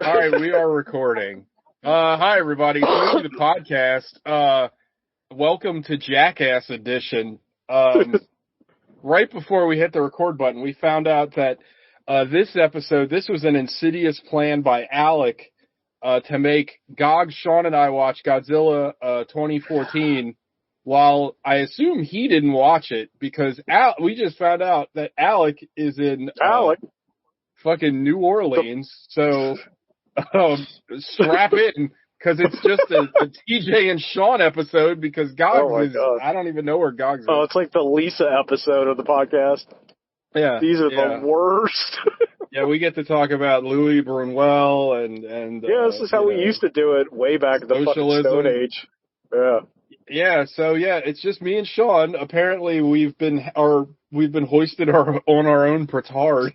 All right, we are recording. Hi, everybody. Welcome to the podcast. Welcome to Jackass Edition. Right before we hit the record button, we found out that this was an insidious plan by Alec to make Sean and I watch Godzilla 2014, while I assume he didn't watch it because we just found out that Alec is in fucking New Orleans, so strap in, because it's just a TJ and Sean episode, because Gogs I don't even know where Gogs is. Oh, it's like the Lisa episode of the podcast. Yeah. These are the worst. Yeah, we get to talk about Louis Brunel and this is how we used to do it way back in the fucking Stone Age. Yeah. Yeah, so it's just me and Sean. Apparently we've been hoisted on our own petard.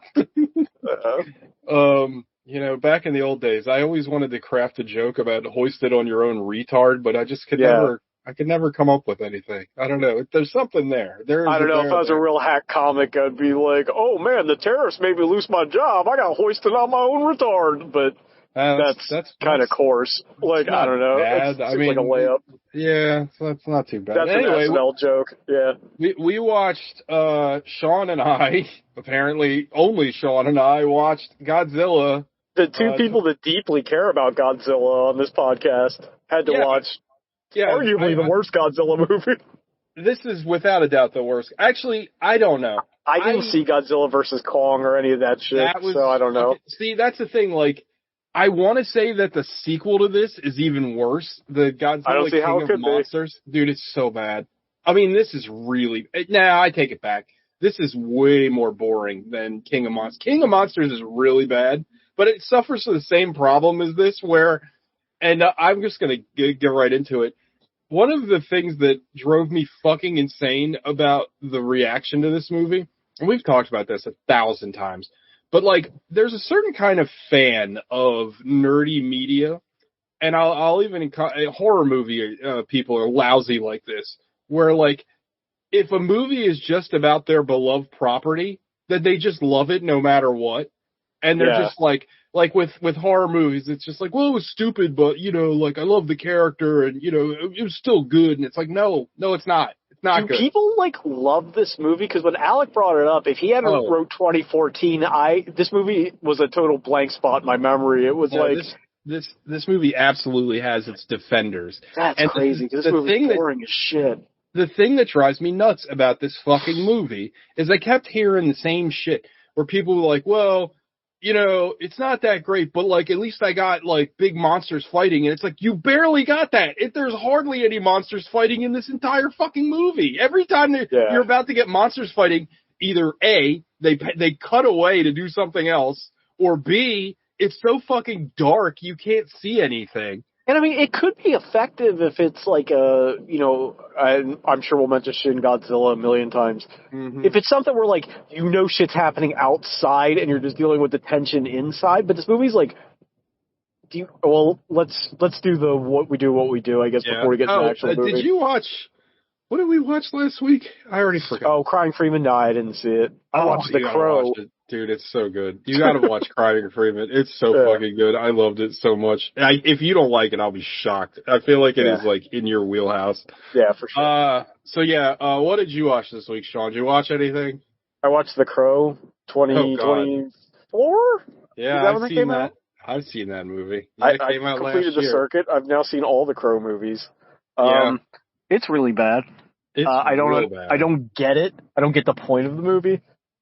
Back in the old days, I always wanted to craft a joke about hoisted on your own retard, but I just could never come up with anything. I don't know. There's something there. I don't know. If I was a real hack comic, I'd be like, oh man, the terrorists made me lose my job. I got hoisted on my own retard. But that's kind of coarse. Like, I don't know. It's like a layup. Yeah, so that's not too bad. That's anyway, an SNL joke. Yeah. We watched, Sean and I, apparently only Sean and I, watched Godzilla. The two people that deeply care about Godzilla on this podcast had to watch arguably the worst Godzilla movie. This is without a doubt the worst. Actually, I don't know. I didn't see Godzilla versus Kong or any of that shit, so I don't know. See, that's the thing, like, I want to say that the sequel to this is even worse. The Godzilla King of Monsters. Dude, it's so bad. I mean, this is really... I take it back. This is way more boring than King of Monsters. King of Monsters is really bad, but it suffers from the same problem as this where... And I'm just going to get right into it. One of the things that drove me fucking insane about the reaction to this movie, and we've talked about this 1,000 times, but, like, there's a certain kind of fan of nerdy media, and I'll even, horror movie people are lousy like this, where, like, if a movie is just about their beloved property, then they just love it no matter what, and they're just like with horror movies, it's just like, well, it was stupid, but, like, I love the character, and, it was still good, and it's like, no, it's not. Not good. People love this movie? Because when Alec brought it up, if he hadn't wrote 2014, this movie was a total blank spot in my memory. It was this movie absolutely has its defenders. That's crazy, because this movie is boring as shit. The thing that drives me nuts about this fucking movie is I kept hearing the same shit where people were like, well, it's not that great, but, like, at least I got, like, big monsters fighting. And it's like, you barely got that. There's hardly any monsters fighting in this entire fucking movie. Every time you're about to get monsters fighting, either A, they cut away to do something else, or B, it's so fucking dark you can't see anything. And I mean, it could be effective if it's like I'm sure we'll mention Shin Godzilla a million times. Mm-hmm. If it's something where, like, shit's happening outside and you're just dealing with the tension inside. But this movie's like, let's do the what we do, I guess, before we get to the actual movie. Did you watch, what did we watch last week? I already forgot. Oh, Crying Freeman. No, I didn't see it. I watched The Crow. Dude, it's so good. You gotta watch Crying Freeman. It's so fucking good. I loved it so much. If you don't like it, I'll be shocked. I feel like it is, like, in your wheelhouse. Yeah, for sure. What did you watch this week, Sean? Did you watch anything? I watched The Crow 2024? Yeah, I've seen that. I've seen that movie. Yeah, I completed the circuit. I've now seen all the Crow movies. It's really bad. I don't get it. I don't get the point of the movie.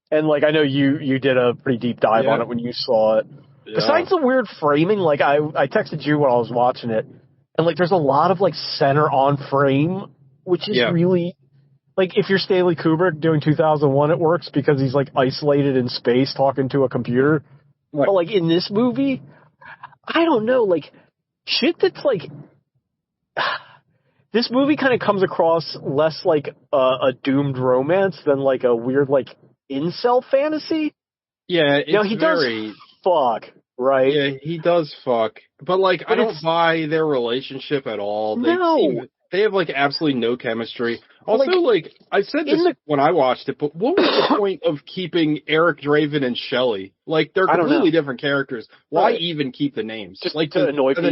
And, like, I know you did a pretty deep dive on it when you saw it. Yeah. Besides the weird framing, like, I texted you when I was watching it, and, like, there's a lot of, like, center on frame, which is really, like, if you're Stanley Kubrick doing 2001, it works because he's, like, isolated in space talking to a computer. Right. But, like, in this movie, I don't know, like, shit that's, like, this movie kind of comes across less like a doomed romance than, like, a weird, like, incel fantasy. Yeah, it's he does fuck, right? Yeah, he does fuck. But, like, I don't buy their relationship at all. They have like absolutely no chemistry. Also, like I said this when I watched it, but what was the point of keeping Eric Draven and Shelley? Like they're completely different characters. Why even keep the names? Just like to annoy people.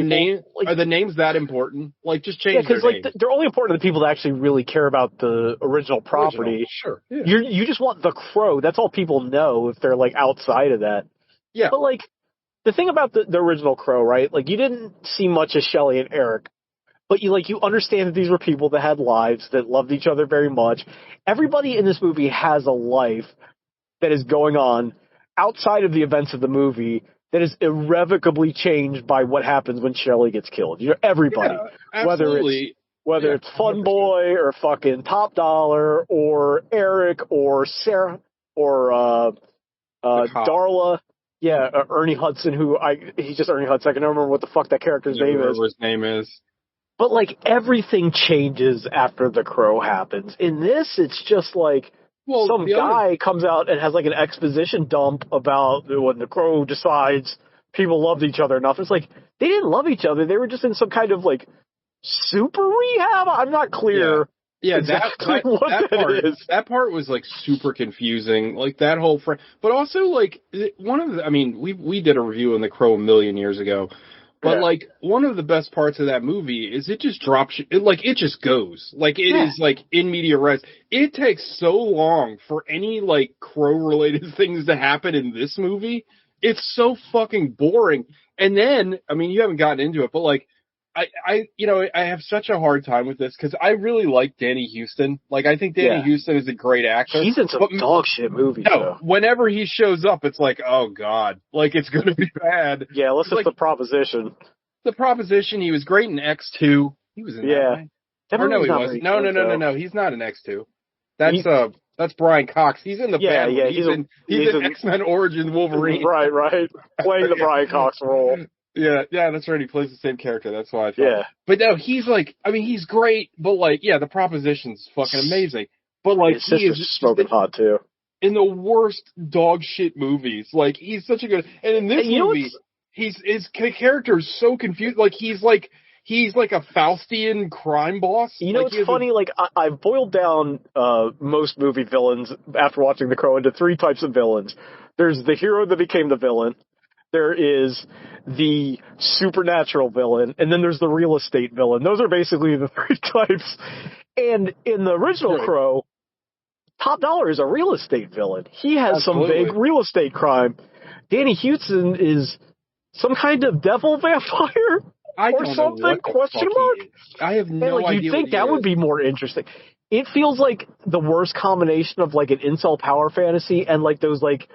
Are the names that important? Like just change their names. They're only important to the people that actually really care about the original property. Sure. Yeah. You just want the Crow. That's all people know if they're like outside of that. Yeah. But like the thing about the original Crow, right? Like you didn't see much of Shelley and Eric. But you understand that these were people that had lives, that loved each other very much. Everybody in this movie has a life that is going on outside of the events of the movie that is irrevocably changed by what happens when Shelley gets killed. Everybody. Yeah, absolutely. Whether it's Fun Boy or fucking Top Dollar or Eric or Sarah or Darla. Yeah, Ernie Hudson, he's just Ernie Hudson. I can never remember what the fuck that character's name is. Whatever his name is. But, like, everything changes after the Crow happens. In this, it's just like some guy comes out and has, like, an exposition dump about when the Crow decides people loved each other enough. It's like, they didn't love each other. They were just in some kind of, like, super rehab? I'm not clear. Yeah, exactly that part was, like, super confusing. Like, that whole but also, like, we did a review on The Crow a million years ago. But, like, one of the best parts of that movie is it just drops, it just goes. Like, it is, like, in media res. It takes so long for any, like, Crow-related things to happen in this movie. It's so fucking boring. And then, I mean, you haven't gotten into it, but, like, I have such a hard time with this because I really like Danny Houston. Like, I think Danny Houston is a great actor. He's in some dog shit movies, though. Whenever he shows up, it's like, oh, God. Like, it's going to be bad. Yeah, let's just The Proposition. The Proposition, he was great in X2. He was in that, right? Or no, he wasn't. No. He's not in X2. That's Brian Cox. He's in the bad one. He's in X-Men Origins Wolverine. Right. Playing the Brian Cox role. Yeah, that's right. He plays the same character. That's why I thought. Yeah. But no, he's like, I mean, he's great, but like, The Proposition's fucking amazing. But like, he is smoking hot too. In the worst dog shit movies. Like, he's such a good, and in this movie, his character is so confused. Like, he's like a Faustian crime boss. It's funny, I've boiled down most movie villains after watching The Crow into three types of villains. There's the hero that became the villain. There is the supernatural villain, and then there's the real estate villain. Those are basically the three types. And in the original Crow, Top Dollar is a real estate villain. He has some big real estate crime. Danny Houston is some kind of devil vampire or something? Question mark? I have no idea. You'd think that would be more interesting. It feels like the worst combination of like an incel power fantasy and like those like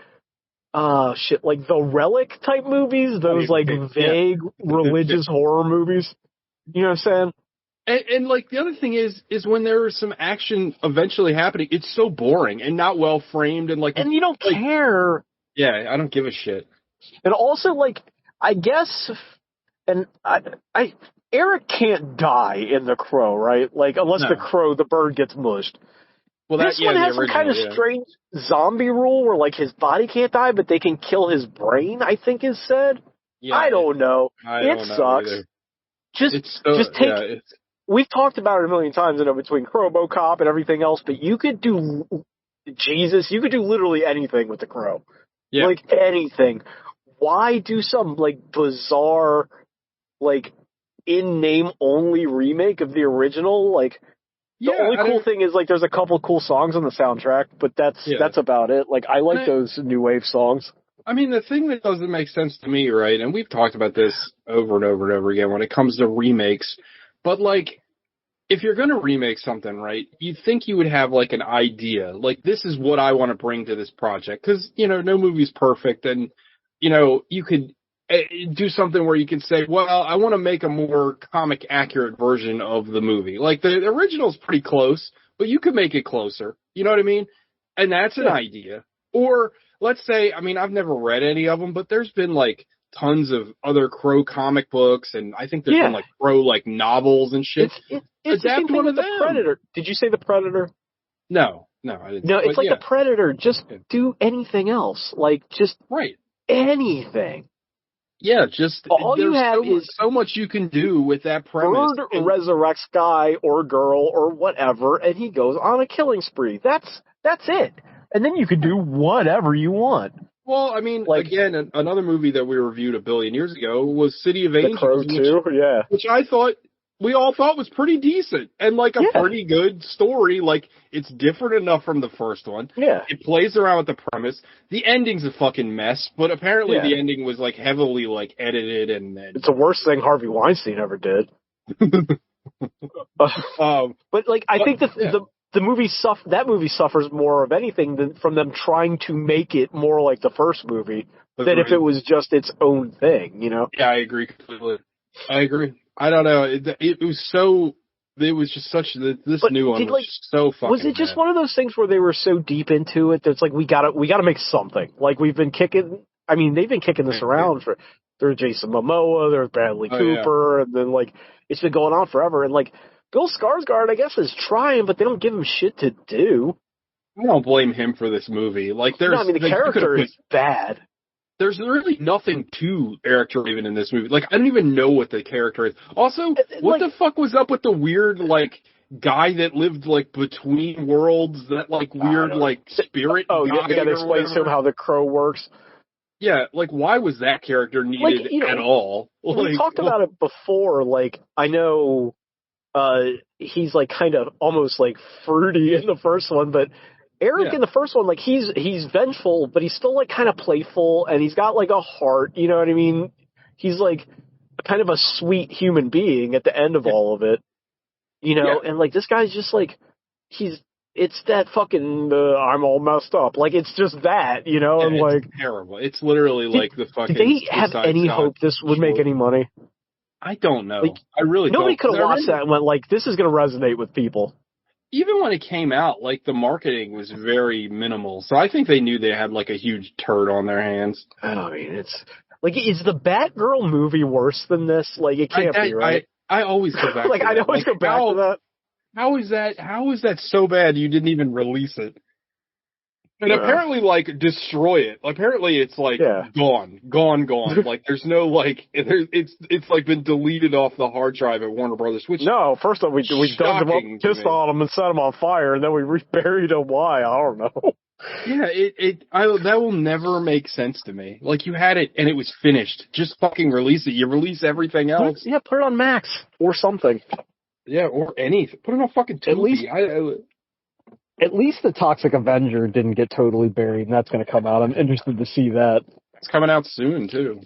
like the Relic type movies, those like vague religious horror movies. You know what I'm saying? And like the other thing is when there is some action eventually happening, it's so boring and not well framed and and you don't care. Yeah, I don't give a shit. And also like I guess, and Eric can't die in The Crow, right? Like unless the bird gets mushed. Well, this one has some kind of strange zombie rule where, like, his body can't die, but they can kill his brain, I think is said. Yeah, I don't know. It sucks. Just take... We've talked about it a million times, between Crowbocop and everything else, but you could do... you could do literally anything with The Crow. Yeah. Like, anything. Why do some, like, bizarre, like, in-name only remake of the original? Like... The only cool thing is, like, there's a couple cool songs on the soundtrack, but that's about it. Like, I like those new wave songs. I mean, the thing that doesn't make sense to me, right, and we've talked about this over and over and over again when it comes to remakes, but, like, if you're going to remake something, right, you'd think you would have, like, an idea. Like, this is what I want to bring to this project. Because, no movie's perfect, and, you could do something where you can say, well, I want to make a more comic accurate version of the movie. Like the original's pretty close, but you could make it closer. You know what I mean? And that's an idea. Or let's say, I mean, I've never read any of them, but there's been like tons of other Crow comic books, and I think there's been like Crow like novels and shit. It's adapt one of them. The Predator. Did you say the Predator? No, I didn't. No, it's like the Predator. Just do anything else. Like just anything. Yeah, just all you have is so much you can do with that premise. Bird resurrects guy or girl or whatever, and he goes on a killing spree. That's it. And then you can do whatever you want. Well, I mean, again, another movie that we reviewed a billion years ago was City of Angels. The Crow 2, yeah. Which we all thought was pretty decent and like a pretty good story. Like, it's different enough from the first one. Yeah. It plays around with the premise. The ending's a fucking mess, but apparently the ending was like heavily like edited and it's the worst thing Harvey Weinstein ever did. But like, I think the movie suffers more of anything than from them trying to make it more like the first movie than if it was just its own thing, you know? Yeah, I agree completely. I agree. I don't know. It was so. It was just such. This new one was just so fucking. Was it just one of those things where they were so deep into it that it's like we gotta make something? Like we've been kicking. I mean, they've been kicking this around for. There's Jason Momoa. There's Bradley Cooper, and then like it's been going on forever. And like Bill Skarsgård, I guess, is trying, but they don't give him shit to do. I don't blame him for this movie. Like, the character is bad. There's really nothing to Eric Draven in this movie. Like, I don't even know what the character is. Also, what the fuck was up with the weird, like, guy that lived, like, between worlds, that, like, weird, like, spirit guy? Oh, yeah, the guy that explains to him how the crow works. Yeah, like, why was that character needed at all? We talked about it before, like, I know he's, like, kind of almost, like, fruity in the first one, but Eric in the first one, like, he's vengeful, but he's still, like, kind of playful, and he's got, like, a heart, you know what I mean? He's, like, kind of a sweet human being at the end of all of it, you know? And, like, this guy's just, like, it's that fucking, I'm all messed up. Like, it's just that, you know? And, like, terrible. It's literally, like, the fucking... Did they have any hope this would make any money? I don't know. Like, I really don't. Nobody could have watched that and went, like, this is going to resonate with people. Even when it came out, like, the marketing was very minimal. So I think they knew they had, like, a huge turd on their hands. I mean, it's... Like, is the Batgirl movie worse than this? Like, it can't be, right? I always go back like, to that. I always go back to that. How is that so bad you didn't even release it? And apparently, like, destroy it. Apparently, it's, like, gone. Like, there's no, like, it's, like, been deleted off the hard drive at Warner Brothers, which... No, first off, we dug them up, pissed on them, and set them on fire, and then we reburied them. Why? I don't know. Yeah, that will never make sense to me. Like, you had it, and it was finished. Just fucking release it. You release everything else. Yeah, put it on Max, or something. Yeah, or anything. Put it on fucking Tubi. At least the Toxic Avenger didn't get totally buried, and that's going to come out. I'm interested to see that. It's coming out soon, too.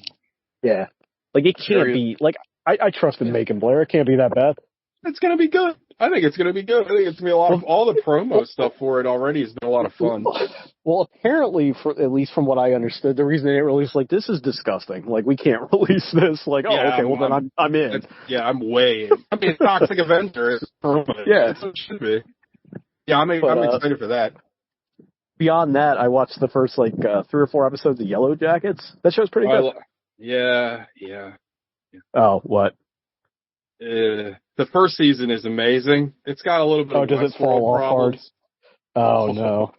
Yeah. Like, it can't be... Like, I trusted Macon Blair. It can't be that bad. It's going to be good. I think it's going to be good. I think it's going to be a lot of... All the promo stuff for it already has been a lot of fun. Well, apparently, at least from what I understood, the reason they didn't release, like, this is disgusting. Like, we can't release this. Like, then I'm in. Yeah, I'm way in. I mean, Toxic Avenger is permanent. Yeah. That's what it should be. Yeah, I'm excited for that. Beyond that, I watched the first, 3 or 4 episodes of Yellow Jackets. That show's pretty good. Yeah. Oh, what? The first season is amazing. It's got a little bit of does it fall off hard? Oh, no.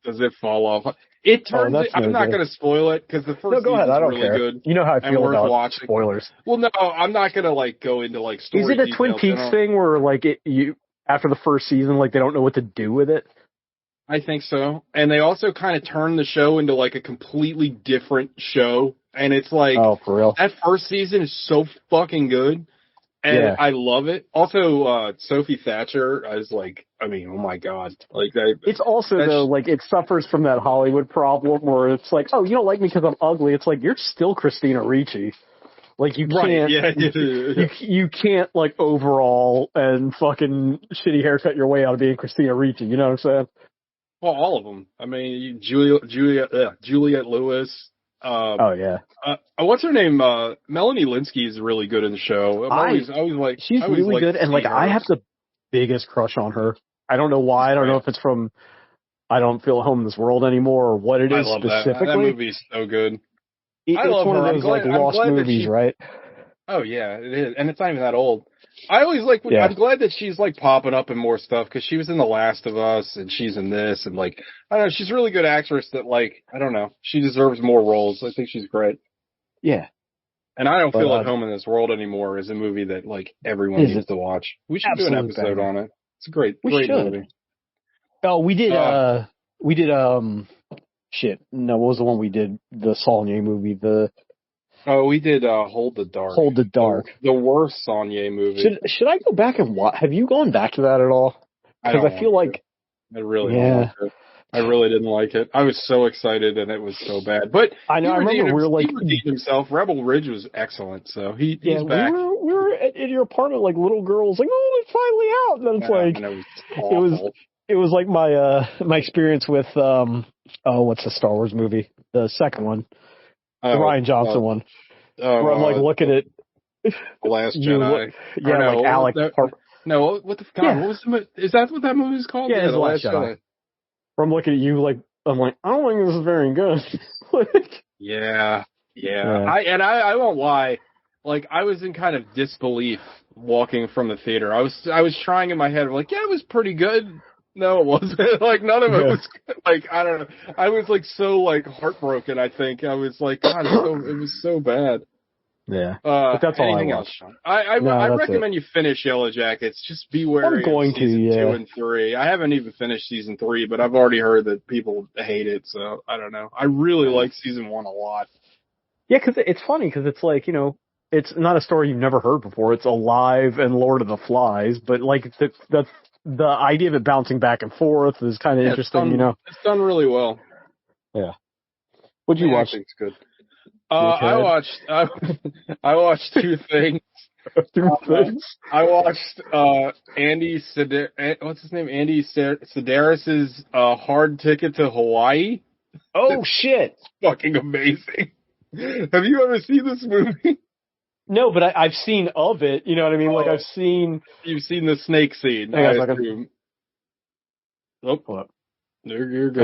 Does it fall off? It turns I'm not going to spoil it, because the first season is really good. You know how I feel about spoilers. Well, no, I'm not going to, go into, story Is it a Twin Peaks thing where, after the first season, they don't know what to do with it? I think so. And they also kind of turn the show into, a completely different show. And it's oh, for real? That first season is so fucking good. And I love it. Also, Sophie Thatcher is oh my God. It's also, though, it suffers from that Hollywood problem where it's oh, you don't like me because I'm ugly. It's you're still Christina Ricci. You can't, you can't, overall and fucking shitty haircut your way out of being Christina Ricci, you know what I'm saying? Well, all of them. I mean, Juliette Lewis. What's her name? Melanie Linsky is really good in the show. She's really good, and I have the biggest crush on her. I don't know why. I don't know if it's from I don't feel at home in this world anymore or what it is specifically. That movie's so good. It's one of those lost movies, right? Oh yeah, it is, and it's not even that old. I always I'm glad that she's popping up in more stuff, because she was in The Last of Us and she's in this, and I don't know, she's a really good actress that I don't know, she deserves more roles. I think she's great. Yeah. And I don't feel at home in this world anymore is a movie that like everyone needs to watch. We should do an episode on it. It's a great movie. Oh, we did shit. No, what was the one we did? The Saulnier movie. We did Hold the Dark. Hold the Dark. The worst Saulnier movie. Should I go back and watch? Have you gone back to that at all? Because I feel like I really don't like it. I really didn't like it. I was so excited and it was so bad. But I know. I remember we were like, he redeemed himself. Rebel Ridge was excellent, so he's back. We were in your apartment like little girls, like, oh, it's finally out. And then it's it was like my experience with what's the Star Wars movie? The second one, the Rian Johnson one, where I'm like looking at The Last Jedi. Like Alec. No, what the God? What was is that what that movie is called? Yeah, The Last Jedi. Where I'm looking at you like I'm like, I don't think this is very good. Yeah. I won't lie. Like, I was in kind of disbelief walking from the theater. I was trying in my head, like, yeah, it was pretty good. No, it wasn't. Like, none of it was good. Like, I don't know. I was like so like heartbroken. I think I was like, God, it was so bad. Yeah, but that's all I watched. I recommend you finish Yellow Jackets. Just be wary of season 2 and 3. I haven't even finished season 3, but I've already heard that people hate it, so I don't know. I really like season 1 a lot. Yeah, because it's funny, because it's like, you know, it's not a story you've never heard before. It's Alive and Lord of the Flies, but like the idea of it bouncing back and forth is kind of interesting, you know. It's done really well. Yeah. What'd you watch? It's good. I watched two things. I watched Andy what's his name? Andy Sedaris's Hard Ticket to Hawaii. Oh shit! It's fucking amazing. Have you ever seen this movie? No, but I've seen of it. You know what I mean? Like You've seen the snake scene. I assume. What? You're good.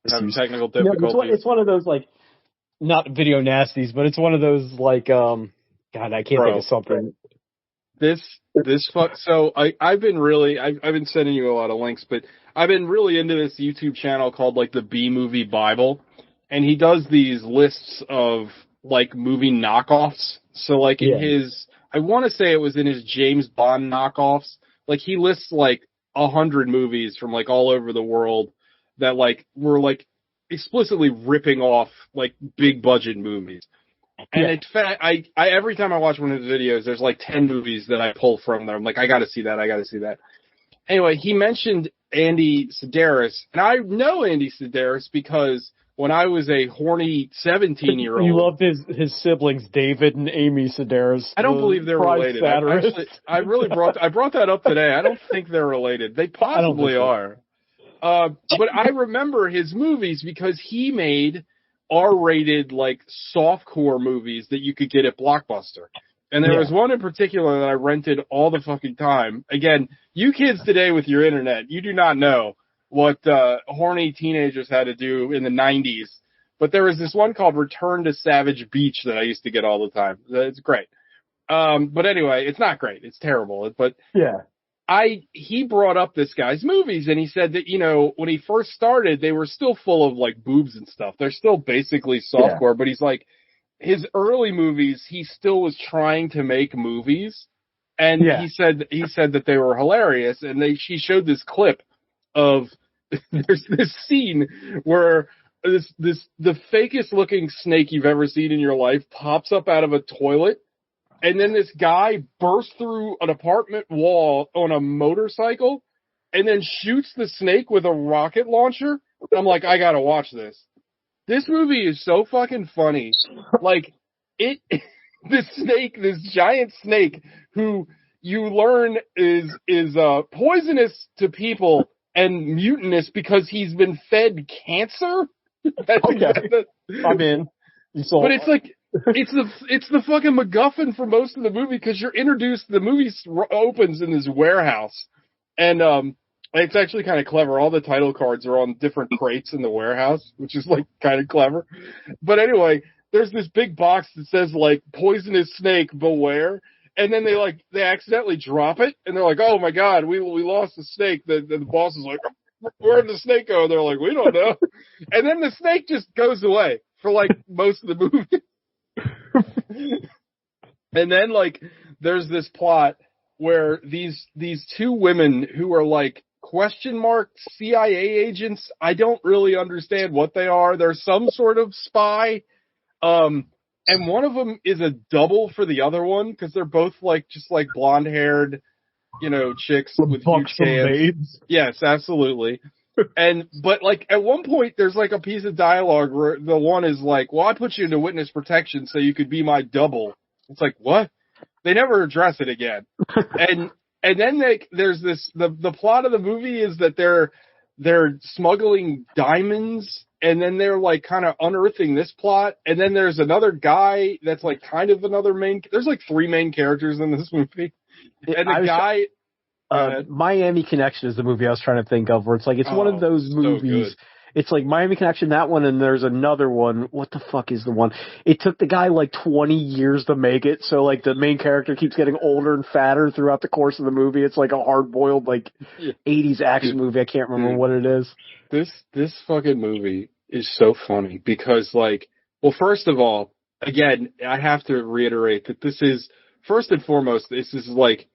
Having technical difficulties. No, it's one of those like. Not video nasties, but it's one of those like God, I can't think of something. So I've been sending you a lot of links, but I've been really into this YouTube channel called like the B Movie Bible, and he does these lists of like movie knockoffs. So like in his, I want to say it was in his James Bond knockoffs, like he lists like 100 movies from like all over the world that like were like explicitly ripping off like big budget movies. And in fact, I every time I watch one of his videos, there's like 10 movies that I pull from there. I'm like, I gotta see that. Anyway, he mentioned Andy Sedaris, and I know Andy Sedaris because when I was a horny 17-year-old. You loved his siblings, David and Amy Sedaris. I don't believe they're related. I brought that up today. I don't think they're related. They possibly are. But I remember his movies because he made R-rated, like, softcore movies that you could get at Blockbuster. And there was one in particular that I rented all the fucking time. Again, you kids today with your internet, you do not know what horny teenagers had to do in the 90s. But there was this one called Return to Savage Beach that I used to get all the time. It's great. But anyway, it's not great. It's terrible. But yeah. He brought up this guy's movies, and he said that, you know, when he first started, they were still full of like boobs and stuff. They're still basically softcore, but he's like, his early movies, he still was trying to make movies, and he said that they were hilarious, and she showed this clip of there's this scene where the fakest looking snake you've ever seen in your life pops up out of a toilet. And then this guy bursts through an apartment wall on a motorcycle and then shoots the snake with a rocket launcher. I'm like, I gotta watch this. This movie is so fucking funny. Like, this giant snake who you learn is poisonous to people and mutinous because he's been fed cancer. Okay. I'm in. But it's like, it's the fucking MacGuffin for most of the movie because you're introduced. The movie opens in this warehouse, and it's actually kind of clever. All the title cards are on different crates in the warehouse, which is like kind of clever. But anyway, there's this big box that says like "poisonous snake, beware," and then they accidentally drop it, and they're like, "Oh my god, we lost the snake." The boss is like, "Where'd the snake go?" They're like, "We don't know," and then the snake just goes away for like most of the movie. And then, like, there's this plot where these two women who are, like, question mark CIA agents, I don't really understand what they are. They're some sort of spy. And one of them is a double for the other one, because they're both, like, just, like, blonde-haired, chicks with huge hands. Yes, absolutely. But, like, at one point, there's, like, a piece of dialogue where the one is like, well, I put you into witness protection so you could be my double. It's like, what? They never address it again. And then there's this, the plot of the movie is that they're smuggling diamonds, and then they're, like, kind of unearthing this plot, and then there's another guy that's, like, kind of another there's, like, 3 main characters in this movie. And the guy... Miami Connection is the movie I was trying to think of, where it's like, it's one of those movies. So it's like Miami Connection, that one, and there's another one. What the fuck is the one? It took the guy like 20 years to make it, so like the main character keeps getting older and fatter throughout the course of the movie. It's like a hard-boiled, like, 80s action movie. I can't remember what it is. This fucking movie is so funny because, like, well, first of all, again, I have to reiterate that this is, first and foremost, this is like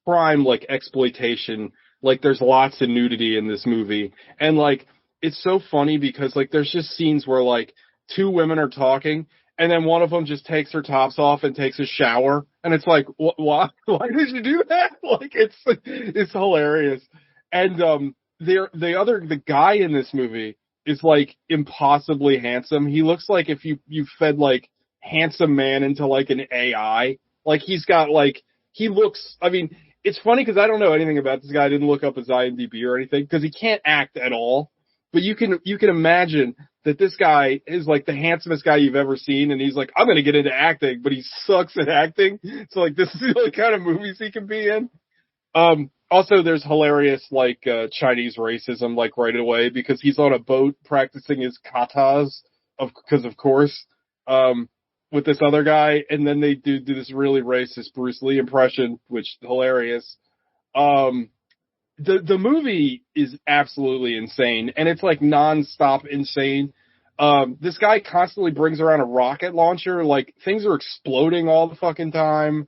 prime, like, exploitation. Like, there's lots of nudity in this movie, and, like, it's so funny because, like, there's just scenes where, like, 2 women are talking, and then one of them just takes her tops off and takes a shower, and it's like, why did you do that? Like, it's hilarious. And the guy in this movie is, like, impossibly handsome. He looks like if you fed, like, handsome man into, like, an AI. Like, he's got, like, he looks, I mean, it's funny because I don't know anything about this guy. I didn't look up his IMDb or anything because he can't act at all. But you can imagine that this guy is, like, the handsomest guy you've ever seen, and he's like, I'm going to get into acting, but he sucks at acting. So, like, this is the kind of movies he can be in. Also, there's hilarious, like, Chinese racism, like, right away, because he's on a boat practicing his katas, because of course, with this other guy, and then they do this really racist Bruce Lee impression, which is hilarious. The movie is absolutely insane, and it's, like, non-stop insane. This guy constantly brings around a rocket launcher. Like, things are exploding all the fucking time.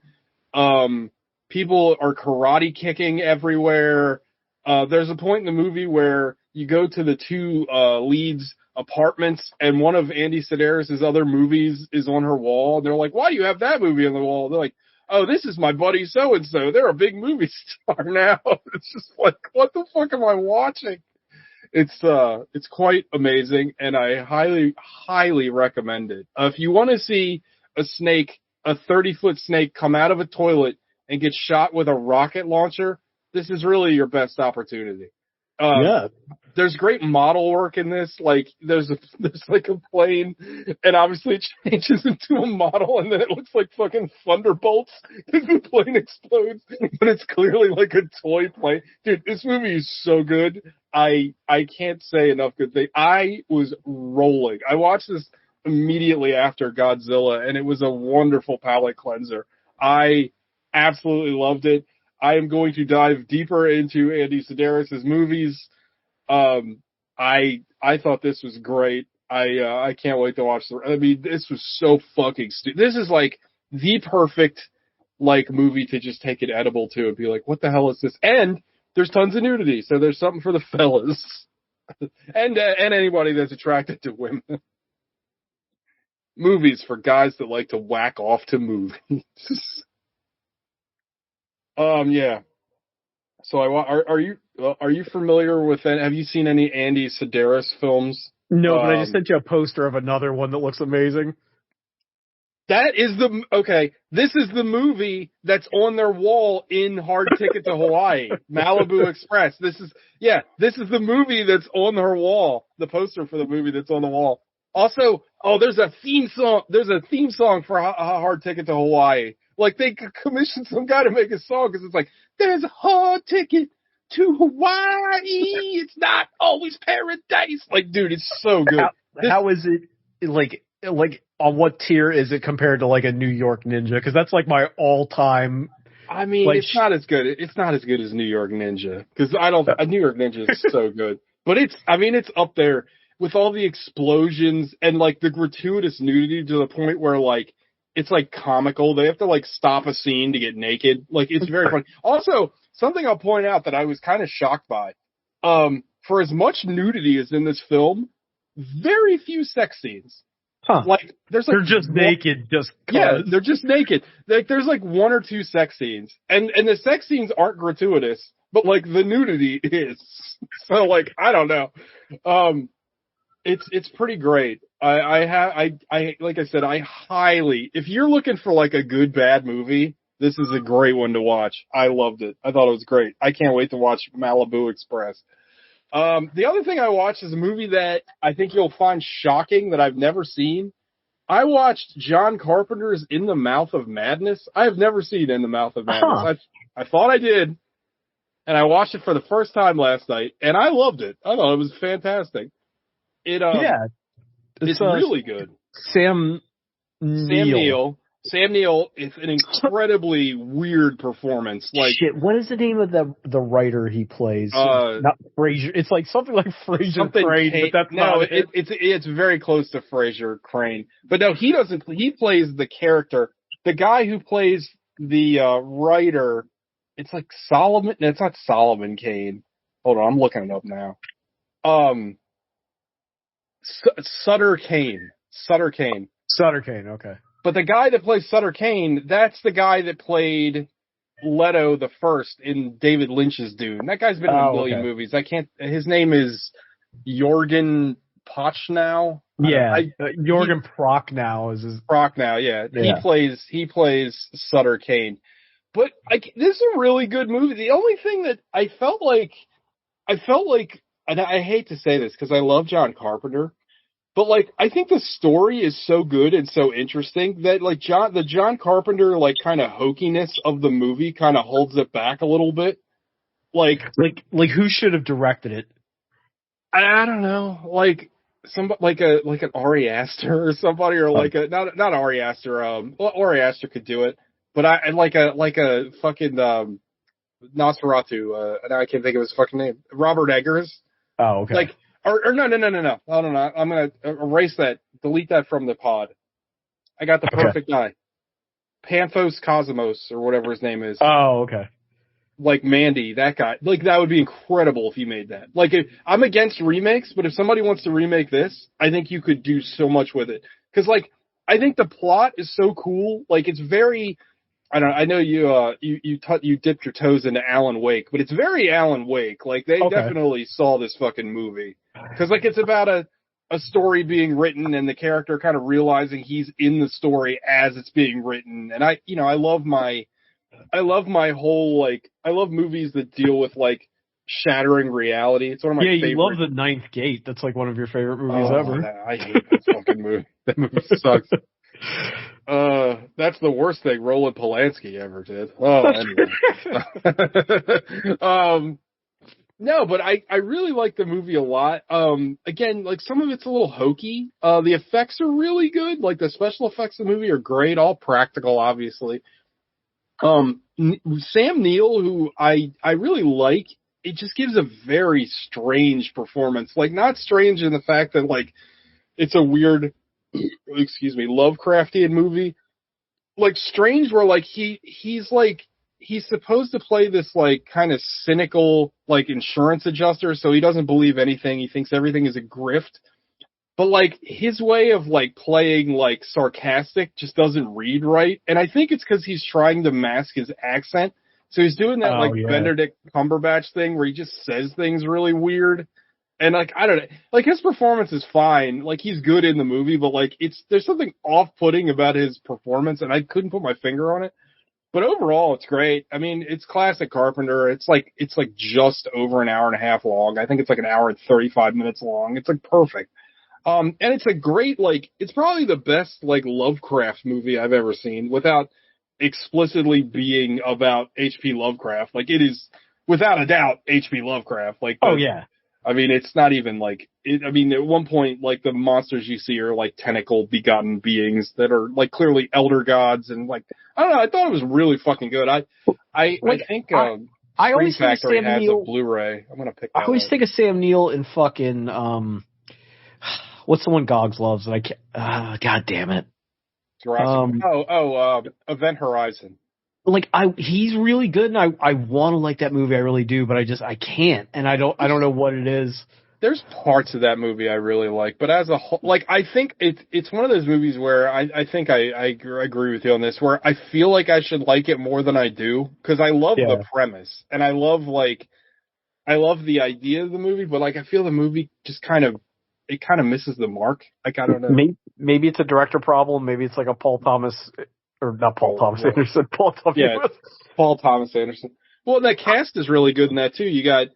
People are karate kicking everywhere. There's a point in the movie where you go to the 2 leads' apartments, and one of Andy Sedaris' other movies is on her wall. They're like, why do you have that movie on the wall? They're like, oh, this is my buddy so-and-so. They're a big movie star now. It's just like, what the fuck am I watching? It's quite amazing, and I highly, highly recommend it. If you want to see a 30-foot snake come out of a toilet and get shot with a rocket launcher, this is really your best opportunity. Yeah. There's great model work in this. Like, there's like a plane, and obviously it changes into a model, and then it looks like fucking thunderbolts because the plane explodes, but it's clearly like a toy plane. Dude, this movie is so good. I can't say enough good things. I was rolling. I watched this immediately after Godzilla, and it was a wonderful palate cleanser. I absolutely loved it. I am going to dive deeper into Andy Sedaris' movies. I thought this was great. I can't wait to watch I mean, this was so fucking stupid. This is like the perfect, like, movie to just take an edible to and be like, what the hell is this? And there's tons of nudity, so there's something for the fellas. and anybody that's attracted to women. Movies for guys that like to whack off to movies. Yeah. So are you familiar with that? Have you seen any Andy Sedaris films? No, but I just sent you a poster of another one that looks amazing. That is this is the movie that's on their wall in Hard Ticket to Hawaii, Malibu Express. This is the movie that's on their wall, the poster for the movie that's on the wall. Also, there's a theme song for Hard Ticket to Hawaii. Like, they could commission some guy to make a song because it's like, there's a hard ticket to Hawaii. It's not always paradise. Like, dude, it's so good. How is it, like, on what tier is it compared to, like, a New York Ninja? Because that's, like, my all-time. I mean, like, it's not as good. It's not as good as New York Ninja. Because New York Ninja is so good. But it's up there with all the explosions and, like, the gratuitous nudity to the point where, like, it's like comical. They have to like stop a scene to get naked. Like it's very funny. Also, something I'll point out that I was kind of shocked by. For as much nudity as in this film, very few sex scenes. Huh. Like there's like they're just naked, just cause. Yeah, they're just naked. Like there's like 1 or 2 sex scenes, and the sex scenes aren't gratuitous, but like the nudity is. So like I don't know. It's pretty great. I like I said, I highly, if you're looking for like a good bad movie, this is a great one to watch. I loved it. I thought it was great. I can't wait to watch Malibu Express. The other thing I watched is a movie that I think you'll find shocking that I've never seen. I watched John Carpenter's In the Mouth of Madness. I have never seen In the Mouth of Madness. I thought I did, and I watched it for the first time last night, and I loved it. I thought it was fantastic. It's really good. Sam Neill. Sam Neill is an incredibly weird performance. Like, shit, what is the name of the writer he plays? Not Fraser. It's like something like Fraser Crane, but that's not it. It's very close to Fraser Crane. But no, he doesn't. He plays the character. The guy who plays the writer, it's like Solomon. No, it's not Solomon Kane. Hold on, I'm looking it up now. Sutter Kane. Okay. But the guy that plays Sutter Kane, that's the guy that played Leto the First in David Lynch's Dune. That guy's been in a million movies. His name is Jorgen Prochnow. Yeah, Jorgen Prochnow is his. Prochnow, yeah. He plays Sutter Kane. But this is a really good movie. The only thing that I felt like, and I hate to say this because I love John Carpenter, but like I think the story is so good and so interesting that like the John Carpenter like kind of hokiness of the movie kind of holds it back a little bit. Like who should have directed it? I don't know, like somebody like an Ari Aster or somebody, or like a not Ari Aster. Ari Aster could do it, but I like a fucking Nosferatu. Now I can't think of his fucking name. Robert Eggers. Oh, okay. Like, or no. I'm gonna erase that, delete that from the pod. I got the perfect guy. Panthos Cosmos, or whatever his name is. Oh, okay. Like Mandy, that guy. Like, that would be incredible if you made that. Like, I'm against remakes, but if somebody wants to remake this, I think you could do so much with it. Cause like, I think the plot is so cool. Like, it's very, I know you dipped your toes into Alan Wake, but it's very Alan Wake. Like, they definitely saw this fucking movie. Cause like, it's about a story being written and the character kind of realizing he's in the story as it's being written. And I love my whole, like, I love movies that deal with like shattering reality. It's one of my favorite. Yeah, you love The Ninth Gate. That's like one of your favorite movies ever. I hate that fucking movie. That movie sucks. That's the worst thing Roland Polanski ever did. Oh, anyway. No, but I really like the movie a lot. Again, like some of it's a little hokey. The effects are really good. Like the special effects of the movie are great, all practical, obviously. Sam Neill, who I really like, it just gives a very strange performance. Like, not strange in the fact that like it's a weird, Lovecraftian movie. Like, strange where like he's supposed to play this like kind of cynical like insurance adjuster, so he doesn't believe anything. He thinks everything is a grift. But like his way of like playing like sarcastic just doesn't read right. And I think it's because he's trying to mask his accent. So he's doing that Benedict Cumberbatch thing where he just says things really weird. And like, I don't know, like his performance is fine. Like he's good in the movie, but like there's something off-putting about his performance and I couldn't put my finger on it. But overall, it's great. I mean, it's classic Carpenter. It's like just over an hour and a half long. I think it's like an hour and 35 minutes long. It's like perfect. And it's a great, like, it's probably the best, like, Lovecraft movie I've ever seen without explicitly being about H.P. Lovecraft. Like, it is, without a doubt, H.P. Lovecraft. Like, yeah. I mean, it's not even like, at one point, like, the monsters you see are, like, tentacle begotten beings that are, like, clearly elder gods. And, like, I don't know, I thought it was really fucking good. I think, I always think Factory Sam has Neill, a Blu-ray. I'm gonna pick that I always up. think of Sam Neill in fucking, what's the one Gogs loves? And I can't, God damn it. Event Horizon. Like he's really good, and I want to like that movie. I really do, but I can't, and I don't know what it is. There's parts of that movie I really like, but as a whole, like I think it's one of those movies where I think I agree with you on this, where I feel like I should like it more than I do because I love the premise and I love the idea of the movie, but like I feel the movie just kind of misses the mark. Like I don't know. Maybe it's a director problem. Maybe it's like a Paul Thomas. Or not Paul Thomas Anderson. Paul Thomas. Yeah, Paul Thomas Anderson. Well, that cast is really good in that too. You got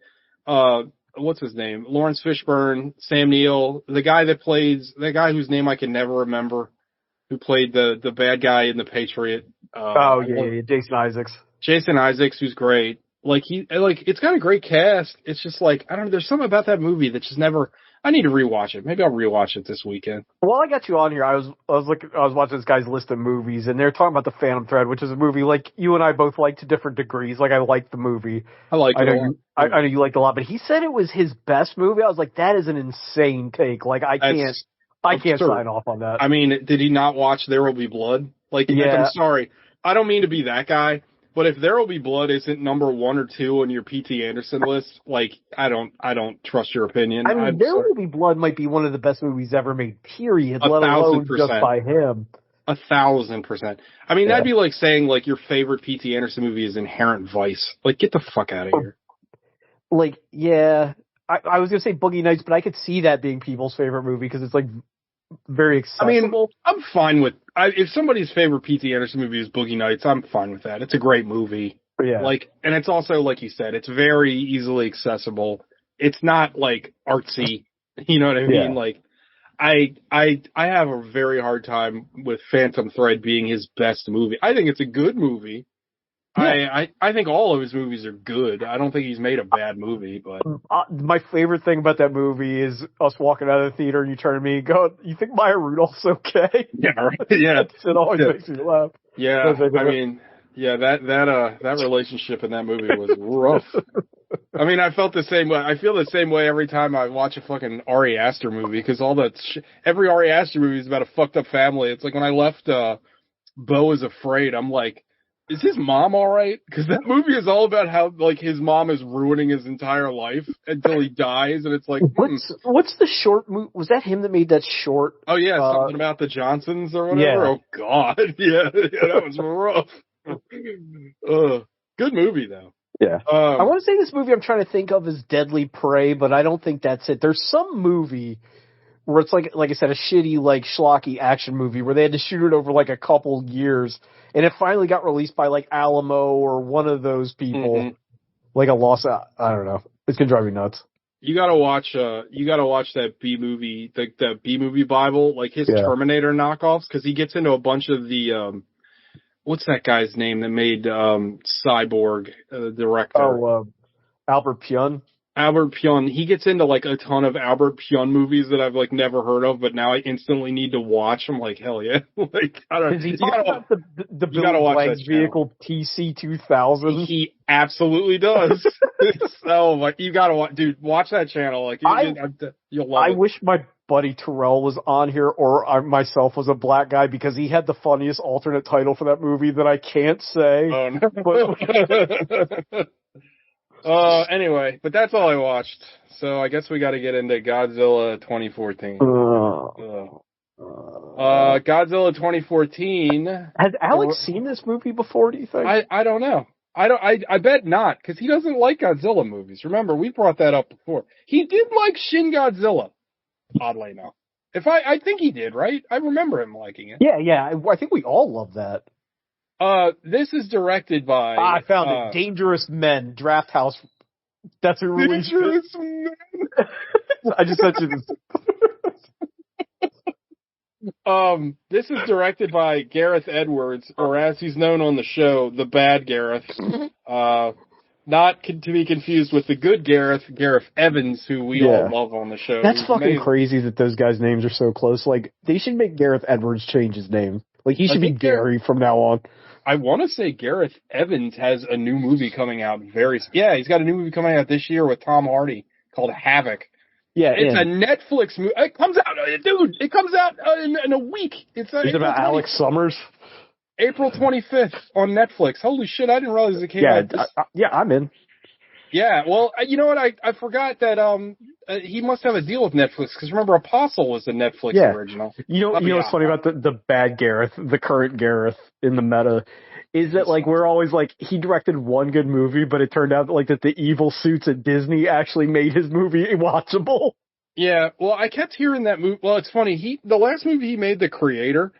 what's his name? Lawrence Fishburne, Sam Neill, the guy whose name I can never remember, who played the bad guy in The Patriot. Jason Isaacs. Jason Isaacs, who's great. It's got a great cast. It's just like I don't know. There's something about that movie that just never. I need to rewatch it. Maybe I'll rewatch it this weekend. While I got you on here, I was watching this guy's list of movies, and they're talking about The Phantom Thread, which is a movie like you and I both like to different degrees. Like I like the movie. I know you liked it a lot, but he said it was his best movie. I was like, that is an insane take. Like I can't sign off on that. I mean, did he not watch There Will Be Blood? Like, I'm sorry, I don't mean to be that guy. But if There Will Be Blood isn't number 1 or 2 on your P.T. Anderson list, like I don't trust your opinion. I mean, There Will Be Blood might be one of the best movies ever made. Period. Let alone just by him. 1,000%. I mean, that'd be like saying like your favorite P.T. Anderson movie is Inherent Vice. Like, get the fuck out of here. Like, yeah, I was gonna say Boogie Nights, but I could see that being people's favorite movie because it's like very accessible. I mean, I'm fine with if somebody's favorite P.T. Anderson movie is Boogie Nights, I'm fine with that. It's a great movie. Yeah. Like, and it's also, like you said, it's very easily accessible. It's not like artsy. You know what I mean? Like, I have a very hard time with Phantom Thread being his best movie. I think it's a good movie. Yeah. I think all of his movies are good. I don't think he's made a bad movie, but my favorite thing about that movie is us walking out of the theater and you turn to me and go, "You think Maya Rudolph's okay?" Yeah, right. Yeah, it always makes me laugh. Yeah, I mean, that relationship in that movie was rough. I mean, I felt the same way. I feel the same way every time I watch a fucking Ari Aster movie because all that every Ari Aster movie is about a fucked up family. It's like when I left Beau is Afraid, I'm like, is his mom all right? Because that movie is all about how like his mom is ruining his entire life until he dies, and it's like, what's the short movie? Was that him that made that short? Oh yeah, something about the Johnsons or whatever. Yeah. Oh god, yeah, that was rough. Good movie though. Yeah, I want to say this movie I'm trying to think of is Deadly Prey, but I don't think that's it. There's some movie where it's like I said, a shitty like schlocky action movie where they had to shoot it over like a couple years. And it finally got released by like Alamo or one of those people. Mm-hmm. Like a loss. I don't know. It's gonna drive me nuts. You gotta watch that B movie, the B movie Bible, like his Terminator knockoffs, because he gets into a bunch of the what's that guy's name that made Cyborg, the director? Oh, Albert Pyun. Albert Pyun, he gets into like a ton of Albert Pyun movies that I've like never heard of, but now I instantly need to watch. I'm like, hell yeah! Like I don't. Does he talk about the Billy Blanks vehicle TC-2000? He absolutely does. So like, you gotta watch, dude. Watch that channel. Like you'll love it. I wish my buddy Terrell was on here, or I myself was a black guy, because he had the funniest alternate title for that movie that I can't say. Oh no. Anyway, but that's all I watched. So I guess we got to get into Godzilla 2014. Godzilla 2014. Has Alex seen this movie before, do you think? I don't know. I bet not, because he doesn't like Godzilla movies. Remember, we brought that up before. He did like Shin Godzilla, oddly enough. I think he did, right? I remember him liking it. Yeah. I think we all love that. This is directed by... I found it. Dangerous Men, Draft House. That's a release. Dangerous Men. I just sent you this. This is directed by Gareth Edwards, or as he's known on the show, the bad Gareth. Not to be confused with the good Gareth Evans, who we all love on the show. That's fucking crazy that those guys' names are so close. Like, they should make Gareth Edwards change his name. Like, he should be Gary from now on. I want to say Gareth Evans has a new movie coming out he's got a new movie coming out this year with Tom Hardy called Havoc. Yeah, it's a Netflix movie. It comes out, dude. It comes out in a week. Is it about Alex Summers? April 25th on Netflix. Holy shit! I didn't realize it came out. I'm in. Yeah, well, you know what? I forgot that he must have a deal with Netflix because remember, Apostle was the Netflix original. You know what's funny about the bad Gareth, the current Gareth in the meta, is that like we're always like he directed one good movie, but it turned out like that the evil suits at Disney actually made his movie watchable. Yeah, well, I kept hearing that movie. Well, it's funny. The last movie he made, The Creator,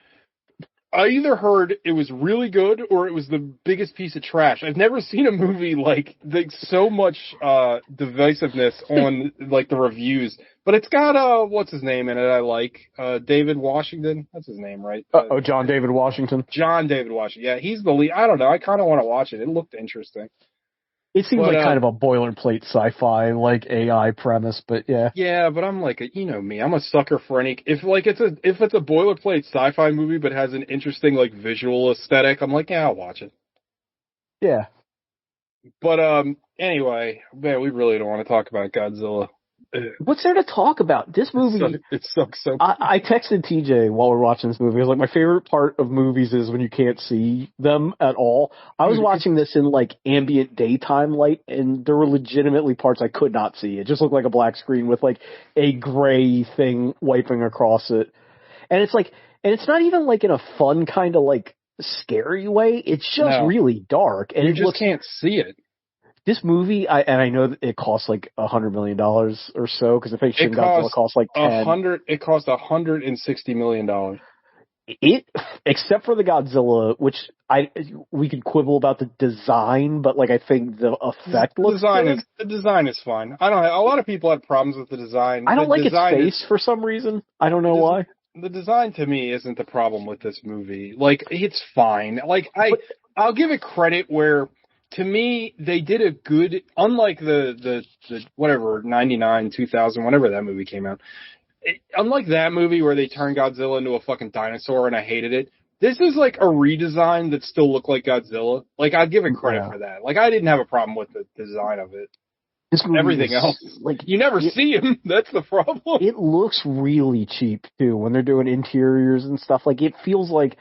I either heard it was really good or it was the biggest piece of trash. I've never seen a movie like so much divisiveness on like the reviews. But it's got what's his name in it? I like David Washington. That's his name, right? John David Washington. John David Washington. Yeah, he's the lead. I don't know. I kind of want to watch it. It looked interesting. It seems like kind of a boilerplate sci-fi, like AI premise, but yeah. Yeah, but I'm like, you know me, I'm a sucker for if it's a boilerplate sci-fi movie but has an interesting like visual aesthetic, I'm like, yeah, I'll watch it. Yeah. But anyway, man, we really don't want to talk about Godzilla. What's there to talk about? This movie... It sucks so much. I texted TJ while we're watching this movie. I was like, my favorite part of movies is when you can't see them at all. I was watching this in, like, ambient daytime light, and there were legitimately parts I could not see. It just looked like a black screen with, like, a gray thing wiping across it. And it's like... And it's not even, like, in a fun kind of, like, scary way. It's just really dark. And you just can't see it. This movie, I know that it costs like $100 million or so, because I think Shin Godzilla costs like $10. It cost $160 million. Except for the Godzilla, which we could quibble about the design, but like I think the effect looks good. The design is fine. A lot of people have problems with the design. I don't like its face for some reason. I don't know why. The design to me isn't the problem with this movie. Like, it's fine. Like, I'll give it credit where, to me, they did a good, unlike the whatever, 99, 2000, whenever that movie came out. Unlike that movie where they turned Godzilla into a fucking dinosaur and I hated it, this is like a redesign that still looked like Godzilla. Like, I'd give it credit for that. Like, I didn't have a problem with the design of it. Everything else, like, you never see him. That's the problem. It looks really cheap, too, when they're doing interiors and stuff. Like, it feels like,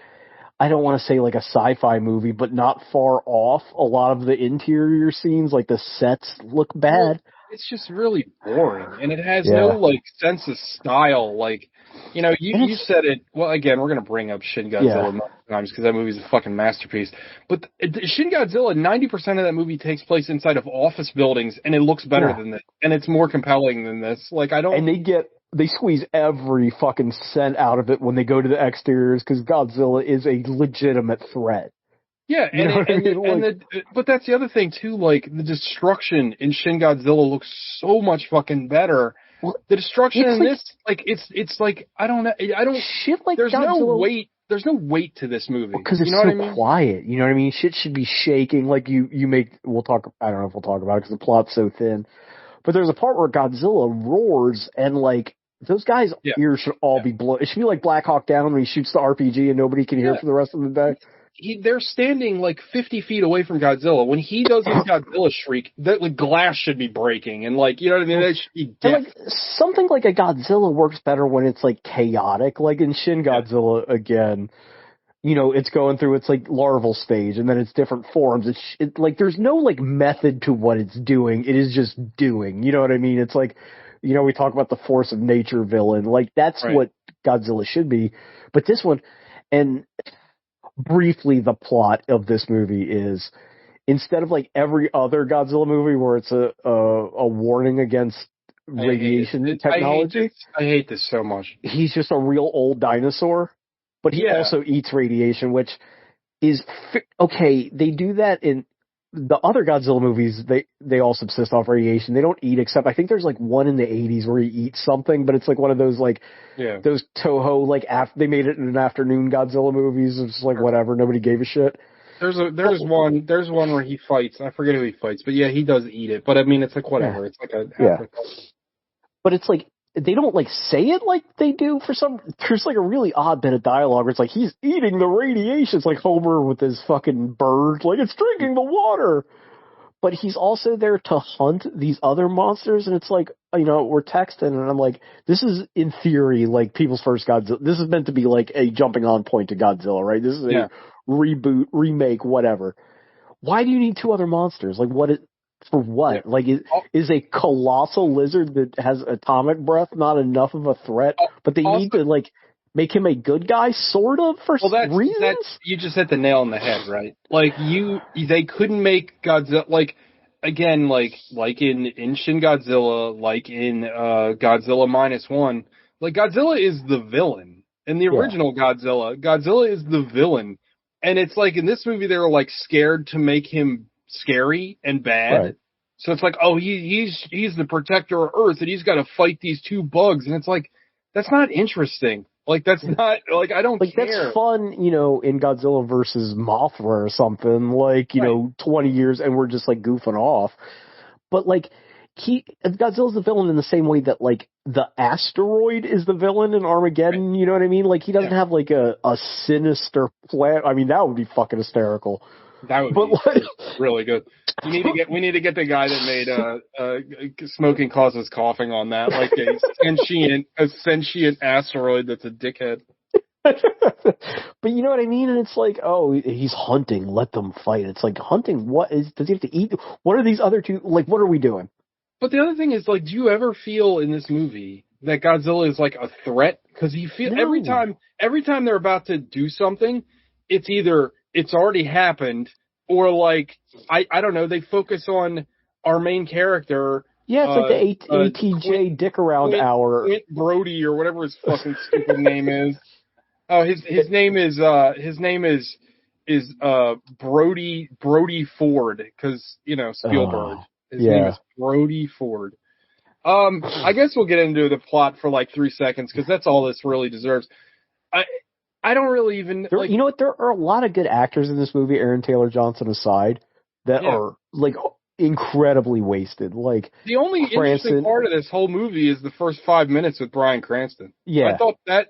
I don't want to say like a sci-fi movie, but not far off. A lot of the interior scenes, like the sets, look bad. It's just really boring, and it has no like sense of style. Like, you know, you said it. Well, again, we're gonna bring up Shin Godzilla multiple times because that movie's a fucking masterpiece. But Shin Godzilla, 90% of that movie takes place inside of office buildings, and it looks better than this, and it's more compelling than this. Like, I don't. And they squeeze every fucking cent out of it when they go to the exteriors because Godzilla is a legitimate threat. Yeah, but that's the other thing too. Like, the destruction in Shin Godzilla looks so much fucking better. Well, the destruction in this, like, it's like I don't know. Shit like there's Godzilla, no weight. There's no weight to this movie because it's so quiet. You know what I mean? Shit should be shaking. Like you make. We'll talk. I don't know if we'll talk about it because the plot's so thin. But there's a part where Godzilla roars and like. Those guys' ears should all be blown. It should be like Black Hawk Down when he shoots the RPG and nobody can hear for the rest of the day. They're standing like 50 feet away from Godzilla. When he does his Godzilla shriek, that like glass should be breaking, and like, you know what I mean? That should be death. Like, something like a Godzilla works better when it's like chaotic. Like in Shin Godzilla again, you know, it's going through its like larval stage, and then it's different forms. It's like there's no like method to what it's doing. It is just doing. You know what I mean? It's like. You know, we talk about the force of nature villain. Like, that's what Godzilla should be. But this one, and briefly the plot of this movie is, instead of like every other Godzilla movie where it's a warning against radiation technology. I hate this so much. He's just a real old dinosaur. But he also eats radiation, which is... Okay, they do that in... The other Godzilla movies, they all subsist off radiation. They don't eat, except I think there's like one in the 80s where he eats something, but it's like one of those like those Toho like they made it in an afternoon Godzilla movies. It's like whatever, nobody gave a shit. There's one where he fights. I forget who he fights, but yeah, he does eat it. But I mean, it's like whatever. It's like a But it's like they don't like say it like they do for some. There's like a really odd bit of dialogue where it's like he's eating the radiation. It's like Homer with his fucking bird, like it's drinking the water. But he's also there to hunt these other monsters, and it's like, we're texting, and I'm like, this is in theory like people's first Godzilla. This is meant to be like a jumping on point to Godzilla, right? This is a reboot, remake, whatever. Why do you need two other monsters? Like, for what? Yeah. Like, is a colossal lizard that has atomic breath not enough of a threat? But they need to, like, make him a good guy, sort of, for reasons? You just hit the nail on the head, right? Like, they couldn't make Godzilla, like, again, like in Shin Godzilla, like in Godzilla -1, like, Godzilla is the villain. In the original Godzilla is the villain. And it's like, in this movie, they were, like, scared to make him scary and bad. Right. So it's like, oh, he's the protector of Earth, and he's got to fight these two bugs. And it's like, that's not interesting. Like, that's not, like, I don't care. That's fun, in Godzilla versus Mothra or something, like, 20 years, and we're just, like, goofing off. But, like, Godzilla's the villain in the same way that, like, the asteroid is the villain in Armageddon, you know what I mean? Like, he doesn't have, like, a sinister plan. I mean, that would be fucking hysterical. That would be really good. We need to get the guy that made smoking causes coughing on that, like a sentient asteroid that's a dickhead. But you know what I mean? And it's like, oh, he's hunting, let them fight. It's like, hunting, does he have to eat? What are these other two, like, what are we doing? But the other thing is, like, do you ever feel in this movie that Godzilla is like a threat? Because every time they're about to do something, it's either it's already happened, or like, I don't know, they focus on our main character. Yeah, it's like the ATJ dick around hour. Quint Brody, or whatever his fucking stupid name is. Oh, his name is Brody Ford, because, Spielberg. His name is Brody Ford. I guess we'll get into the plot for like 3 seconds, because that's all this really deserves. I don't really even... you know what? There are a lot of good actors in this movie, Aaron Taylor Johnson aside, that are, like, incredibly wasted. Like, the only interesting part of this whole movie is the first 5 minutes with Bryan Cranston. Yeah.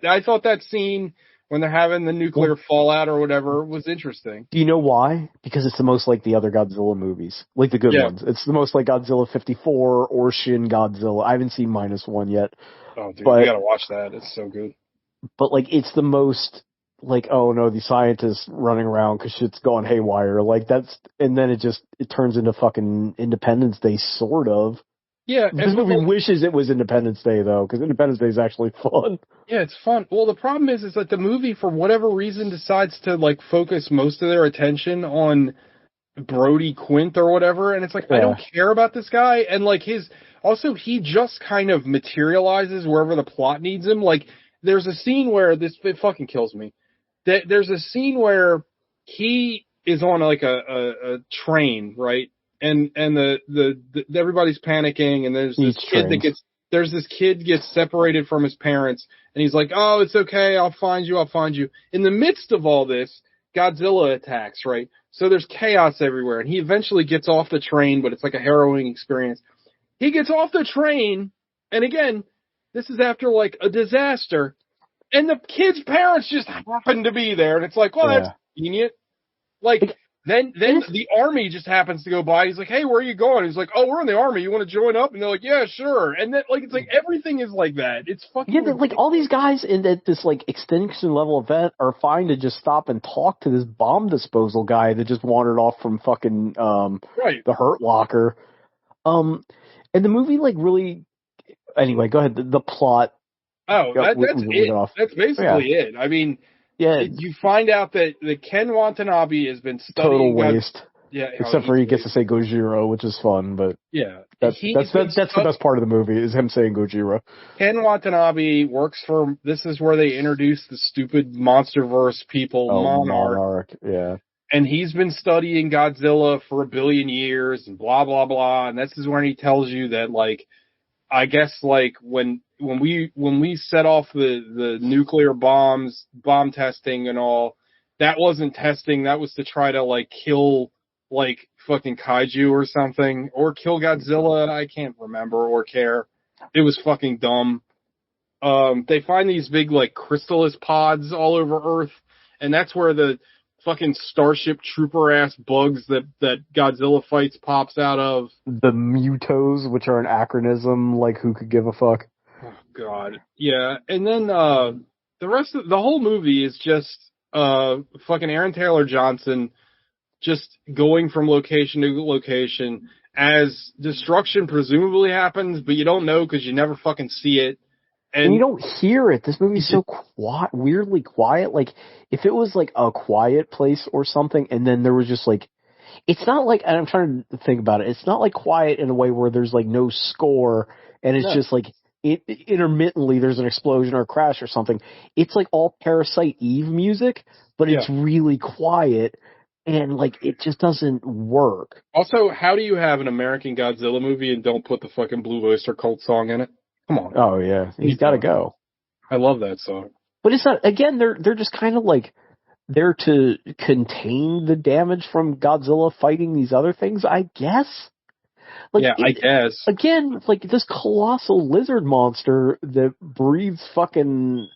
I thought that scene when they're having the nuclear fallout or whatever was interesting. Do you know why? Because it's the most like the other Godzilla movies. Like the good ones. It's the most like Godzilla 54 or Shin Godzilla. I haven't seen -1 yet. Oh, dude, you gotta watch that. It's so good. But, like, it's the most, like, oh, no, the scientists running around because shit's going haywire. Like, and then it turns into fucking Independence Day, sort of. Yeah. This movie wishes it was Independence Day, though, because Independence Day is actually fun. Yeah, it's fun. Well, the problem is that the movie, for whatever reason, decides to, like, focus most of their attention on Brody Quint or whatever, and it's like, I don't care about this guy, and, like, he just kind of materializes wherever the plot needs him. Like, there's a scene where it fucking kills me. There's a scene where he is on like a train, right? And everybody's panicking, and there's this kid gets separated from his parents, and he's like, oh, it's okay, I'll find you. In the midst of all this, Godzilla attacks, right? So there's chaos everywhere, and he eventually gets off the train, but it's like a harrowing experience. He gets off the train, and again, this is after, like, a disaster, and the kid's parents just happen to be there, and it's like, well, that's convenient. Like, then the army just happens to go by. He's like, hey, where are you going? He's like, oh, we're in the army. You want to join up? And they're like, yeah, sure. And then, like, it's like everything is like that. It's fucking... Yeah, like, all these guys in this, like, extinction level event are fine to just stop and talk to this bomb disposal guy that just wandered off from fucking the Hurt Locker. And the movie, like, really... Anyway, go ahead. The plot. Oh, that's it. That's basically it. I mean, you find out that Ken Watanabe has been studying... Total waste. Except for he gets to say Gojira, which is fun, but... Yeah. That's the best part of the movie, is him saying Gojira. Ken Watanabe works for... This is where they introduce the stupid Monsterverse people, Monarch. Yeah. And he's been studying Godzilla for 1 billion years, and blah, blah, blah, and this is when he tells you that, like... I guess, like, when we set off the nuclear bomb testing and all, that wasn't testing, that was to try to, like, kill, like, fucking kaiju or something, or kill Godzilla, I can't remember or care. It was fucking dumb. They find these big, like, chrysalis pods all over Earth, and that's where the fucking Starship Trooper ass bugs that Godzilla fights pops out of. The Mutos, which are an acronym, like who could give a fuck? Oh God, yeah. And then the rest of the whole movie is just fucking Aaron Taylor Johnson just going from location to location as destruction presumably happens, but you don't know because you never fucking see it. And you don't hear it. This movie's so quiet, weirdly quiet. Like, if it was like a quiet place or something, and then there was just like, it's not like, and I'm trying to think about it, it's not like quiet in a way where there's like no score, and it's just like, intermittently there's an explosion or a crash or something. It's like all Parasite Eve music, but it's really quiet, and like, it just doesn't work. Also, how do you have an American Godzilla movie and don't put the fucking Blue Oyster Cult song in it? Come on. Oh yeah, he's got to go. I love that song. But it's not. Again, they're just kind of like there to contain the damage from Godzilla fighting these other things, I guess. Like, I guess. Again, like this colossal lizard monster that breathes fucking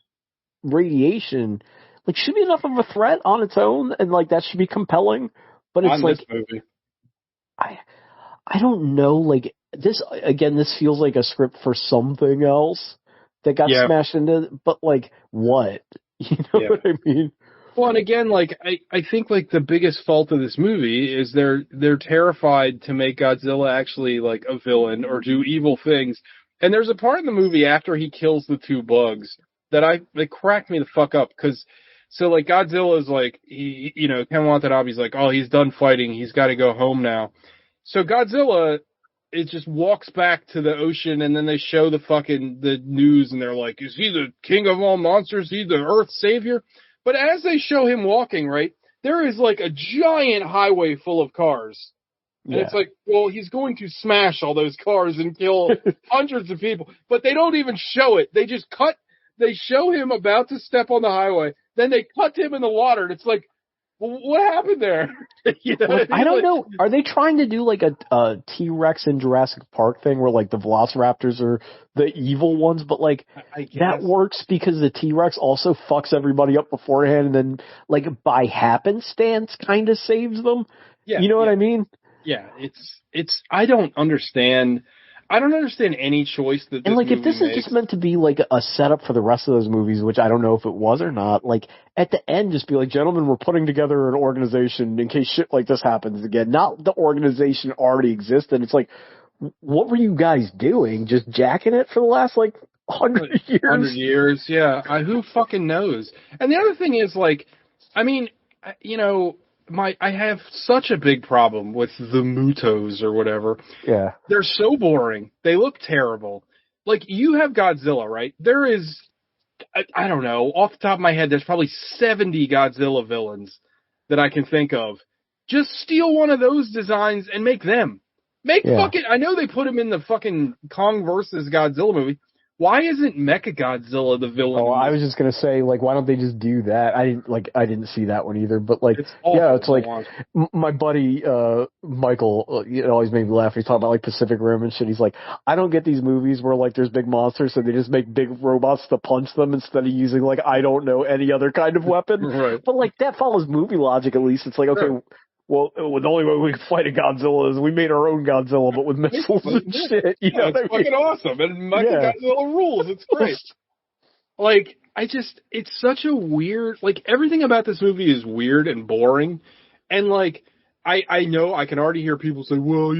radiation, like should be enough of a threat on its own, and like that should be compelling. But it's this movie. I don't know, like, this feels like a script for something else that got smashed into, but, like, what? You know what I mean? Well, and again, like, I think, like, the biggest fault of this movie is they're terrified to make Godzilla actually, like, a villain or do evil things. And there's a part in the movie after he kills the two bugs that cracked me the fuck up, because so, like, Godzilla's like, Ken Watanabe's like, oh, he's done fighting, he's got to go home now. So Godzilla, it just walks back to the ocean, and then they show the news, and they're like, is he the king of all monsters? Is he the Earth's savior? But as they show him walking, right, there is like a giant highway full of cars. And it's like, well, he's going to smash all those cars and kill hundreds of people. But they don't even show it. They just they show him about to step on the highway. Then they cut him in the water, and it's like, well, what happened there? I don't know. Are they trying to do like a T-Rex in Jurassic Park thing where like the Velociraptors are the evil ones, but like that works because the T-Rex also fucks everybody up beforehand and then like by happenstance kind of saves them? Yeah, you know what I mean? Yeah, it's I don't understand any choice that this and like movie if this makes. is just meant to be like a setup for the rest of those movies, which I don't know if it was or not, like at the end just be like, gentlemen, we're putting together an organization in case shit like this happens again. Not the organization already existed. It's like, what were you guys doing? Just jacking it for the last like 100 years? 100 years, yeah. Who fucking knows? And the other thing is like, I mean, I have such a big problem with the Mutos or whatever. Yeah. They're so boring. They look terrible. Like, you have Godzilla, right? There is, I don't know, off the top of my head, there's probably 70 Godzilla villains that I can think of. Just steal one of those designs and make them. Fucking, I know they put him in the fucking Kong versus Godzilla movie. Why isn't Mechagodzilla the villain? Oh, I was just gonna say, like, why don't they just do that? I didn't see that one either. But like, it's like my buddy Michael, always made me laugh. He's talking about like Pacific Rim and shit. He's like, I don't get these movies where like there's big monsters, so they just make big robots to punch them instead of using like I don't know any other kind of weapon. Right. But like that follows movie logic at least. It's like okay. Sure. Well, the only way we can fight a Godzilla is we made our own Godzilla, but with missiles and shit. You know it's fucking awesome. And Godzilla rules. It's great. Like, it's such a weird, like, everything about this movie is weird and boring. And, like, I know I can already hear people say, well,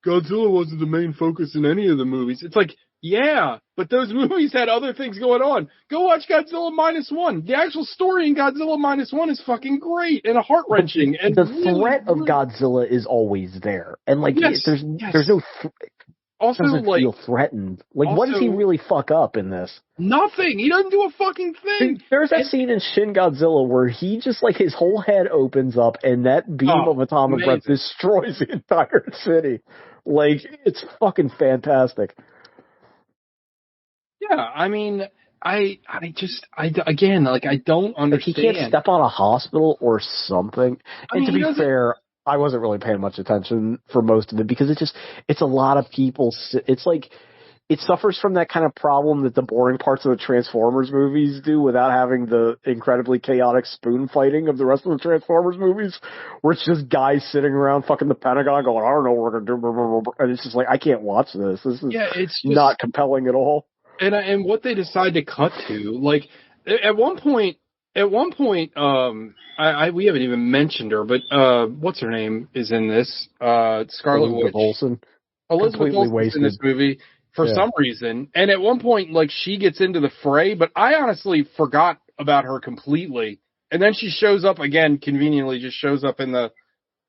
Godzilla wasn't the main focus in any of the movies. It's like, yeah, but those movies had other things going on. Go watch Godzilla -1. The actual story in Godzilla -1 is fucking great and heart-wrenching. And the threat of Godzilla is always there. And, like, there's no... Also, doesn't like, feel threatened. Like, what does he really fuck up in this? Nothing. He doesn't do a fucking thing. There's that scene in Shin Godzilla where he just, like, his whole head opens up and that beam of atomic breath destroys the entire city. Like, it's fucking fantastic. Yeah, I mean, I don't understand. Like, he can't step on a hospital or something. And to be fair, I wasn't really paying much attention for most of it because it's a lot of people. It's like it suffers from that kind of problem that the boring parts of the Transformers movies do without having the incredibly chaotic spoon fighting of the rest of the Transformers movies, where it's just guys sitting around fucking the Pentagon going, I don't know what we're going to do, and it's just like, I can't watch this. This is it's just not compelling at all. And what they decide to cut to, like, at one point, we haven't even mentioned her, but what's her name is in this? Scarlet Witch. Olsen. Elizabeth Olsen's in this movie for some reason, and at one point, like, she gets into the fray, but I honestly forgot about her completely. And then she shows up again, conveniently, just shows up in the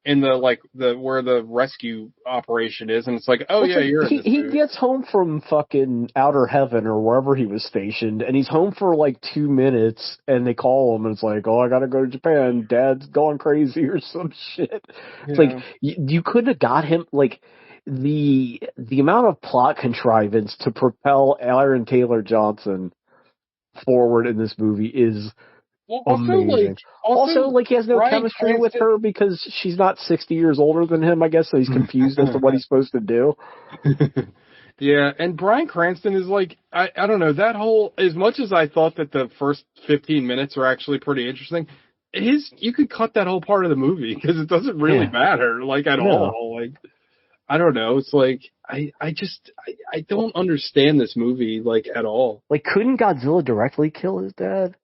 where the rescue operation is, and it's like, oh yeah, you're in this movie. He gets home from fucking outer heaven or wherever he was stationed, and he's home for like 2 minutes, and they call him, and it's like, oh, I gotta go to Japan, Dad's going crazy or some shit. It's like, you could have got him, like, the amount of plot contrivance to propel Aaron Taylor Johnson forward in this movie is amazing. Also, he has no chemistry with her because she's not 60 years older than him, I guess, so he's confused as to what he's supposed to do. Yeah, and Bryan Cranston is like, I don't know, that whole, as much as I thought that the first 15 minutes are actually pretty interesting, you could cut that whole part of the movie because it doesn't really matter, like, at all. Like, I don't know, it's like, I don't understand this movie, like, at all. Like, couldn't Godzilla directly kill his dad?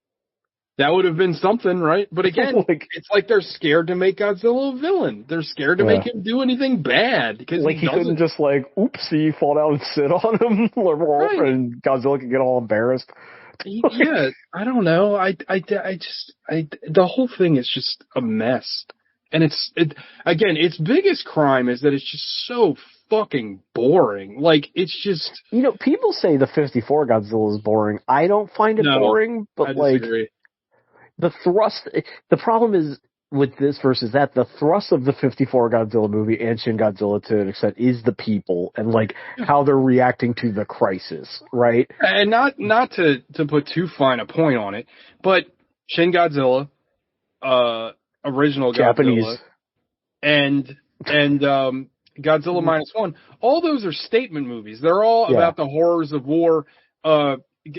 That would have been something, right? But again, it's like they're scared to make Godzilla a villain. They're scared to make him do anything bad. Because he couldn't just, oopsie, fall down and sit on him, and Godzilla could get all embarrassed. Yeah, I don't know. The whole thing is just a mess. And its biggest crime is that it's just so fucking boring. Like, it's just... people say the 54 Godzilla is boring. I don't find it boring, but, I disagree. The problem is with this versus that, the thrust of the 54 Godzilla movie and Shin Godzilla to an extent is the people and, how they're reacting to the crisis, right? And not to put too fine a point on it, but Shin Godzilla, original Japanese. Godzilla, and Godzilla -1, all those are statement movies. They're all about the horrors of war.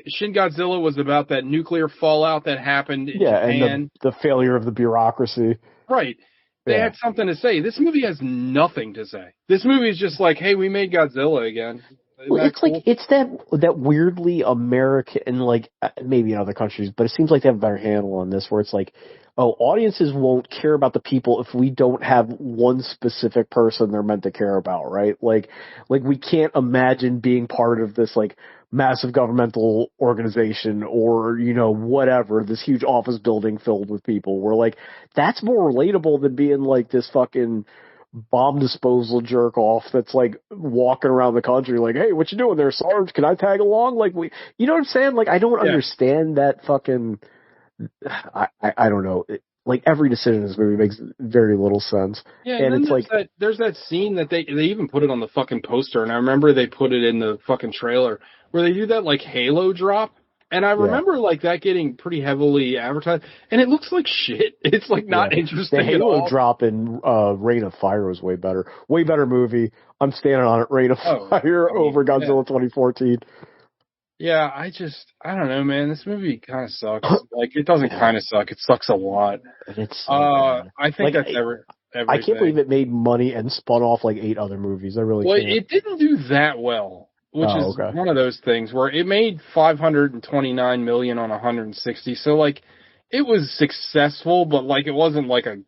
Shin Godzilla was about that nuclear fallout that happened in Japan. And the failure of the bureaucracy. Right. They had something to say. This movie has nothing to say. This movie is just like, hey, we made Godzilla again. It's cool? It's that weirdly American, and maybe in other countries, but it seems like they have a better handle on this, where it's like, oh, audiences won't care about the people if we don't have one specific person they're meant to care about, right? Like we can't imagine being part of this, massive governmental organization or, whatever, this huge office building filled with people. We're that's more relatable than being this fucking bomb disposal jerk off that's walking around the country hey, what you doing there, Sarge? Can I tag along? You know what I'm saying? I don't understand that fucking, I don't know. Every decision in this movie makes very little sense. Yeah, and it's there's that scene that they even put it on the fucking poster, and I remember they put it in the fucking trailer, where they do that Halo drop, and I remember that getting pretty heavily advertised, and it looks like shit. It's not interesting. The Halo at all. Drop in Reign of Fire was way better movie. I'm standing on it. Reign of Fire over Godzilla 2014. Yeah, I don't know, man. This movie kind of sucks. It doesn't kind of suck. It sucks a lot. It's I think that's everything. I can't believe it made money and spun off 8 other movies. I really can't. It didn't do that well, which is one of those things where it made $529 million on 160. So it was successful, but it wasn't a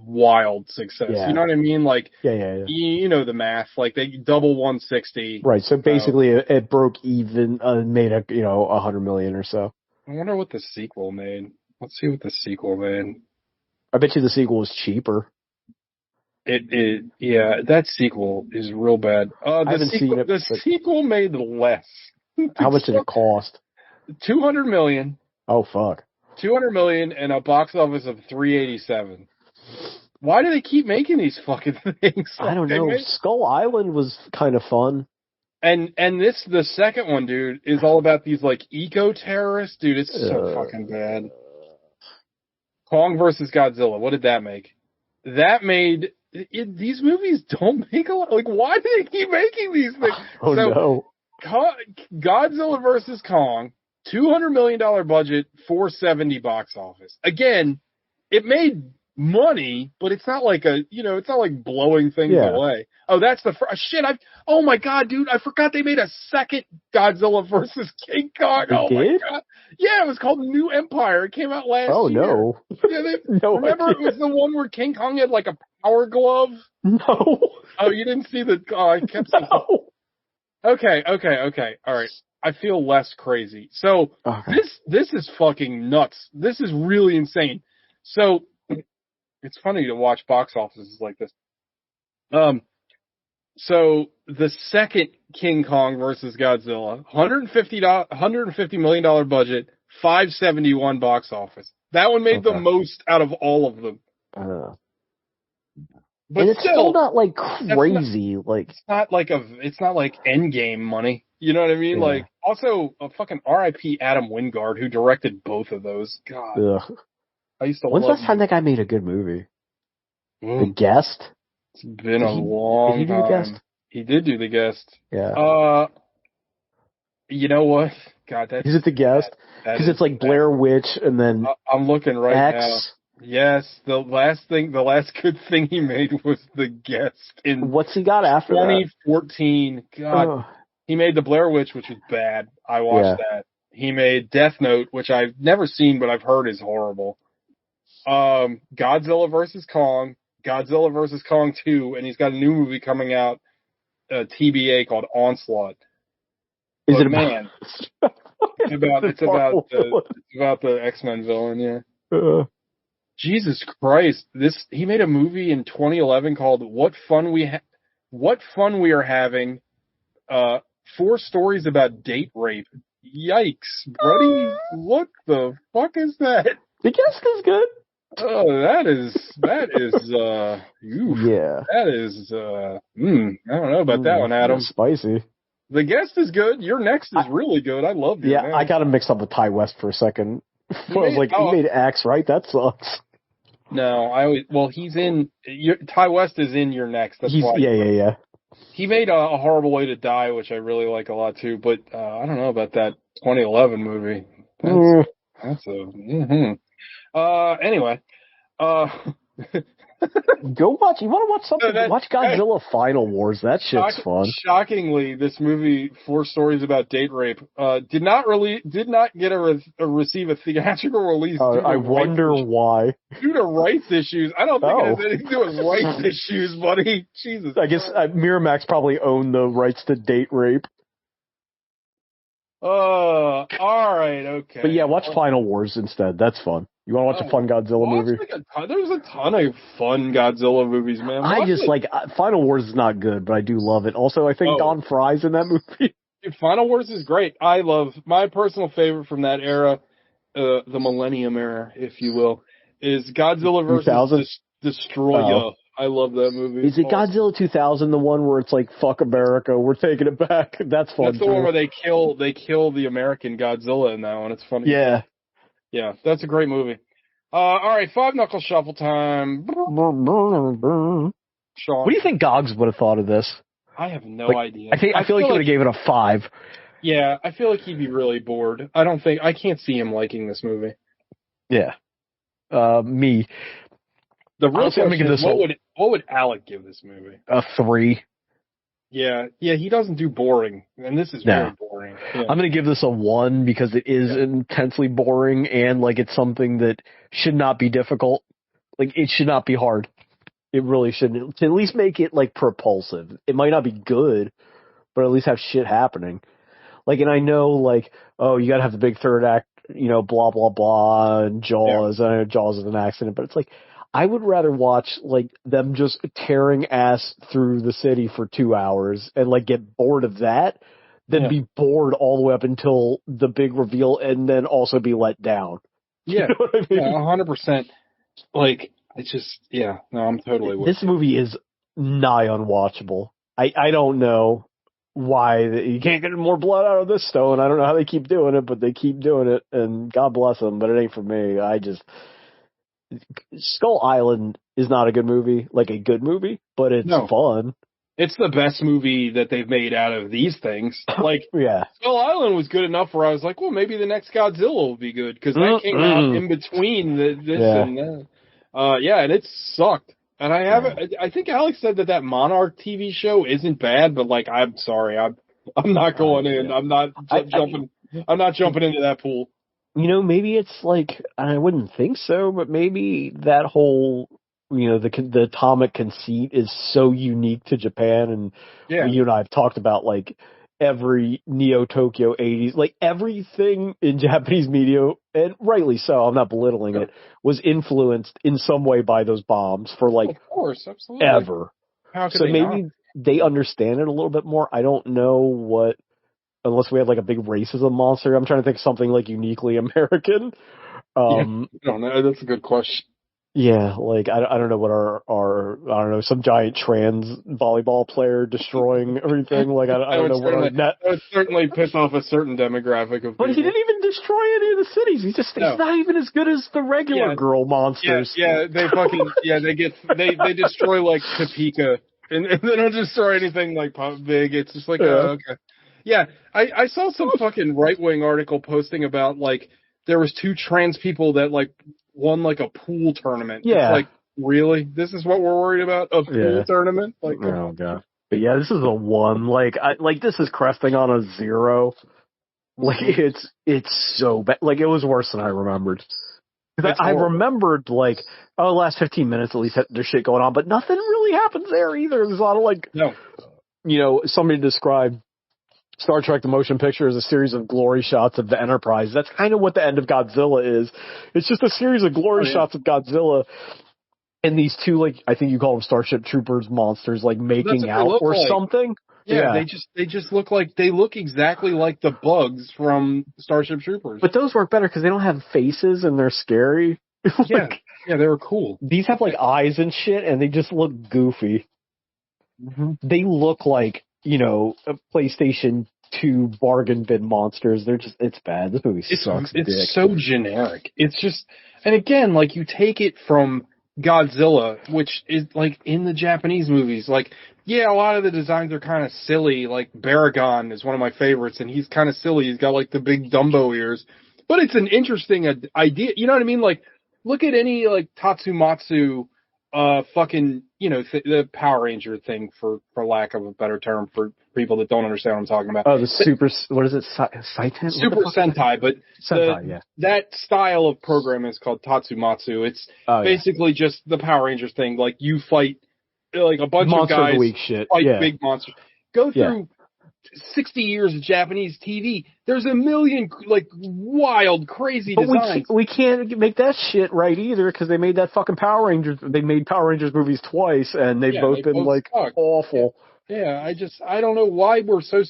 wild success. Yeah. You know what I mean? Yeah. You know the math. They double 160. Right. So basically, it broke even, made $100 million or so. I wonder what the sequel made. Let's see what the sequel made. I bet you the sequel was cheaper. That sequel is real bad. I haven't seen it. The sequel made less. How much did it cost? $200 million. Oh fuck. $200 million and a box office of $387. Why do they keep making these fucking things? I don't know. Skull Island was kind of fun. And the second one, dude, is all about these eco-terrorists. Dude, it's so fucking bad. Kong versus Godzilla. What did that make? That made these movies don't make a lot. Why do they keep making these things? No. Godzilla versus Kong, $200 million budget, 470 box office. Again, it made money, but it's not like it's not like blowing things away. Oh, that's the shit. Oh my god, dude, I forgot they made a second Godzilla versus King Kong. They did? My god, yeah, it was called New Empire. It came out last year. Oh no, no, remember idea. It was the one where King Kong had like a power glove. No. Oh, you didn't see the? Oh, I kept saying. No. Okay. All right. I feel less crazy. So this is fucking nuts. This is really insane. So it's funny to watch box offices like this. So the second King Kong versus Godzilla, $150 million budget, 571 box office. That one made the most out of all of them. But and it's still not like crazy. It's not like Endgame money. You know what I mean? Yeah. Like also a fucking R.I.P. Adam Wingard who directed both of those. God, I used to. When's the last time that guy made a good movie? The Guest. It's been a long time. Did he do The Guest? He did do The Guest. Yeah. You know what? God, is it The Guest? Because it's like Blair Witch and then I'm looking right now. Yes, the last good thing he made was The Guest. What's he got after 2014. that? God, he made The Blair Witch, which was bad. I watched that. He made Death Note, which I've never seen, but I've heard is horrible. Godzilla versus Kong, Godzilla versus Kong 2, and he's got a new movie coming out, TBA called Onslaught. Is it man? It's about the X-Men villain, yeah. Jesus Christ! He made a movie in 2011 called "What Fun We Are Having." 4 stories about date rape. Yikes, buddy! What the fuck is that? The Guest is good. Oh, that is yeah. That is I don't know about that one, Adam. Spicy. The Guest is good. Your Next is really good. I love you. Yeah, I got him mixed up with Ty West for a second. I was like, he made Axe, right? That sucks. No, he's in. Ty West is in Your Next. That's why. Yeah. He made a Horrible Way to Die, which I really like a lot too. But I don't know about that 2011 movie. Anyway. Go watch. You want to watch something? Watch Godzilla Final Wars. That shit's fun. Shockingly, this movie, 4 stories about date rape, did not receive a theatrical release. I wonder why. Due to rights issues. I don't think it has anything to do with rights issues, buddy. Jesus. I guess Miramax probably owned the rights to date rape. All right, okay. But yeah, watch Final Wars instead. That's fun. You want to watch a fun Godzilla movie? There's a ton of fun Godzilla movies, man. Final Wars is not good, but I do love it. Also, I think Don Fry's in that movie. Dude, Final Wars is great. I love my personal favorite from that era, the Millennium era, if you will, is Godzilla versus Destroyer. I love that movie. Is it Godzilla 2000, the one where it's like, fuck America, we're taking it back? That's fun. That's the one where they kill the American Godzilla in that one. It's funny. Yeah. Yeah, that's a great movie. All right, 5 Knuckle Shuffle time. Sean. What do you think Gogs would have thought of this? I have no idea. I feel like he would have gave it a 5. Yeah, I feel like he'd be really bored. I can't see him liking this movie. Yeah. Me. The real question is, what would Alec give this movie? A 3. Yeah, he doesn't do boring, and this is very boring. Yeah. I'm going to give this a 1 because it is intensely boring, and like it's something that should not be difficult. Like it should not be hard. It really shouldn't. To at least make it like propulsive. It might not be good, but at least have shit happening. Like, and I know like, you got to have the big third act, blah blah blah, and Jaws. I know Jaws is an accident, but it's like, I would rather watch like them just tearing ass through the city for 2 hours and like get bored of that than be bored all the way up until the big reveal and then also be let down. Yeah, you know what I mean? 100%. Like it's just I'm totally with this movie is nigh unwatchable. I don't know why you can't get more blood out of this stone. I don't know how they keep doing it, but they keep doing it, and God bless them. But it ain't for me. Skull Island is not a good movie, but it's fun. It's the best movie that they've made out of these things. Like, yeah. Skull Island was good enough where I was like, well, maybe the next Godzilla will be good, because that came out in between this and that. And it sucked. And I think Alex said that Monarch TV show isn't bad, but like, I'm sorry, I'm not going in. I'm not jumping. I'm not jumping into that pool. Maybe it's like, I wouldn't think so, but maybe that whole, the atomic conceit is so unique to Japan, and you and I have talked about like every Neo-Tokyo 80s, like everything in Japanese media, and rightly so, I'm not belittling it, was influenced in some way by those bombs for like, of course, absolutely, ever. How could so maybe not? They understand it a little bit more. I don't know what, unless we have like a big racism monster. I'm trying to think of something like uniquely American. I don't know. That's a good question. Yeah, like I don't know what our I don't know, some giant trans volleyball player destroying everything. Like I don't know what our net. That would certainly piss off a certain demographic of people. But he didn't even destroy any of the cities. He's not even as good as the regular girl monsters. They fucking they destroy like Topeka, and they don't destroy anything like big. It's just like okay. Yeah, I saw some fucking right-wing article posting about like there was 2 trans people that like won like a pool tournament. Yeah. It's like, really? This is what we're worried about? A pool tournament? Like, oh god. But yeah, this is a 1. Like this is cresting on a 0. Like it's so bad. Like it was worse than I remembered. Because I remembered like, the last 15 minutes at least there's shit going on, but nothing really happens there either. There's a lot of like, somebody described Star Trek the Motion Picture is a series of glory shots of the Enterprise. That's kind of what the end of Godzilla is. It's just a series of glory shots of Godzilla and these 2, like, I think you call them Starship Troopers monsters, like making out or something. Yeah, they just look exactly like the bugs from Starship Troopers. But those work better because they don't have faces and they're scary. They were cool. These have like eyes and shit, and they just look goofy. Mm-hmm. They look like, a PlayStation 2 bargain bin monsters. It's bad. This movie sucks. It's so generic. It's just, and again, like you take it from Godzilla, which is like in the Japanese movies, like, a lot of the designs are kind of silly. Like Baragon is one of my favorites, and he's kind of silly. He's got like the big Dumbo ears, but it's an interesting idea. You know what I mean? Like, look at any like Tatsumatsu, fucking, the Power Ranger thing, for lack of a better term for people that don't understand what I'm talking about. Oh, what is it? Saitan? Super Sentai, but Sentai, that style of program is called Tatsumatsu. It's basically just the Power Rangers thing. Like you fight like a bunch Monster of guys of the week shit. Fight big monsters. Go through 60 years of Japanese TV. There's a million like wild, crazy designs. But we can't make that shit right either, because they made that fucking Power Rangers. They made Power Rangers movies twice, and they've both been like awful. Yeah, I don't know why we're so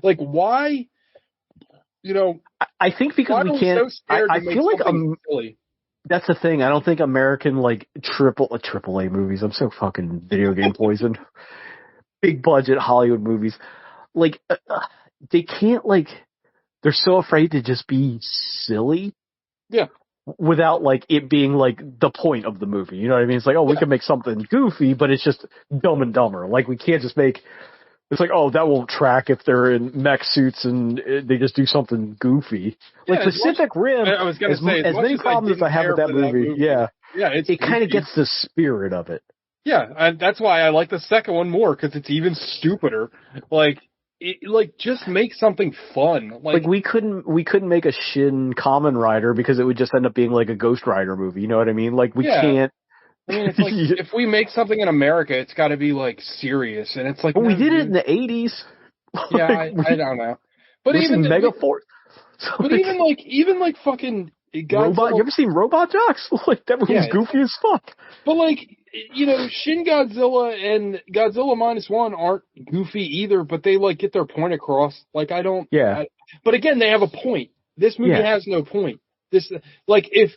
like why. I think because we can't. I feel like silly. That's the thing. I don't think American like AAA movies. I'm so fucking video game poisoned. Big budget Hollywood movies, like they can't like. They're so afraid to just be silly. Yeah. Without like it being like the point of the movie, you know what I mean? It's like, we can make something goofy, but it's just Dumb and Dumber. Like we can't just make. It's like, that won't track if they're in mech suits and they just do something goofy. Like Pacific Rim, I was gonna say, as many problems as I have with that movie, it kind of gets the spirit of it. Yeah, and that's why I like the second one more, because it's even stupider. Like, just make something fun. Like we couldn't make a Shin Kamen Rider because it would just end up being like a Ghost Rider movie. You know what I mean? Like we can't. I mean, it's like, if we make something in America, it's got to be, like, serious, and it's like... But we did it in the 80s. Yeah, I don't know. But even... Megaforce. But even fucking... Godzilla, you ever seen Robot Jocks? Like, that movie's goofy as fuck. But, like, Shin Godzilla and Godzilla -1 aren't goofy either, but they, like, get their point across. Like, I don't... Yeah. But again, they have a point. This movie has no point. This, like, if...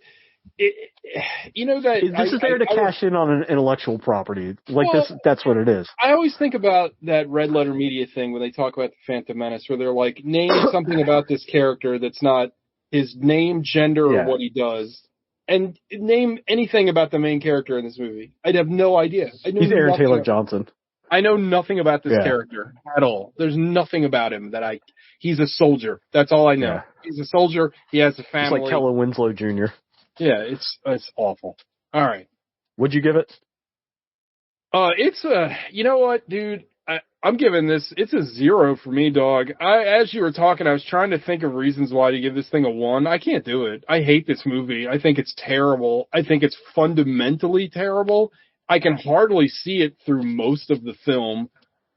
this is there to cash in on an intellectual property. Like, that's what it is. I always think about that Red Letter Media thing when they talk about the Phantom Menace, where they're like, name something about this character that's not his name, gender, or what he does, and name anything about the main character in this movie. I'd have no idea. He's Aaron Taylor Johnson. I know nothing about this character at all. There's nothing about him that he's a soldier. That's all I know. Yeah. He's a soldier. He has a family. It's like Kellen Winslow Jr. Yeah, it's awful. All right. What'd you give it? It's you know what, dude? I'm giving this, it's a 0 for me, dog. As you were talking, I was trying to think of reasons why to give this thing a 1. I can't do it. I hate this movie. I think it's terrible. I think it's fundamentally terrible. I can hardly see it through most of the film.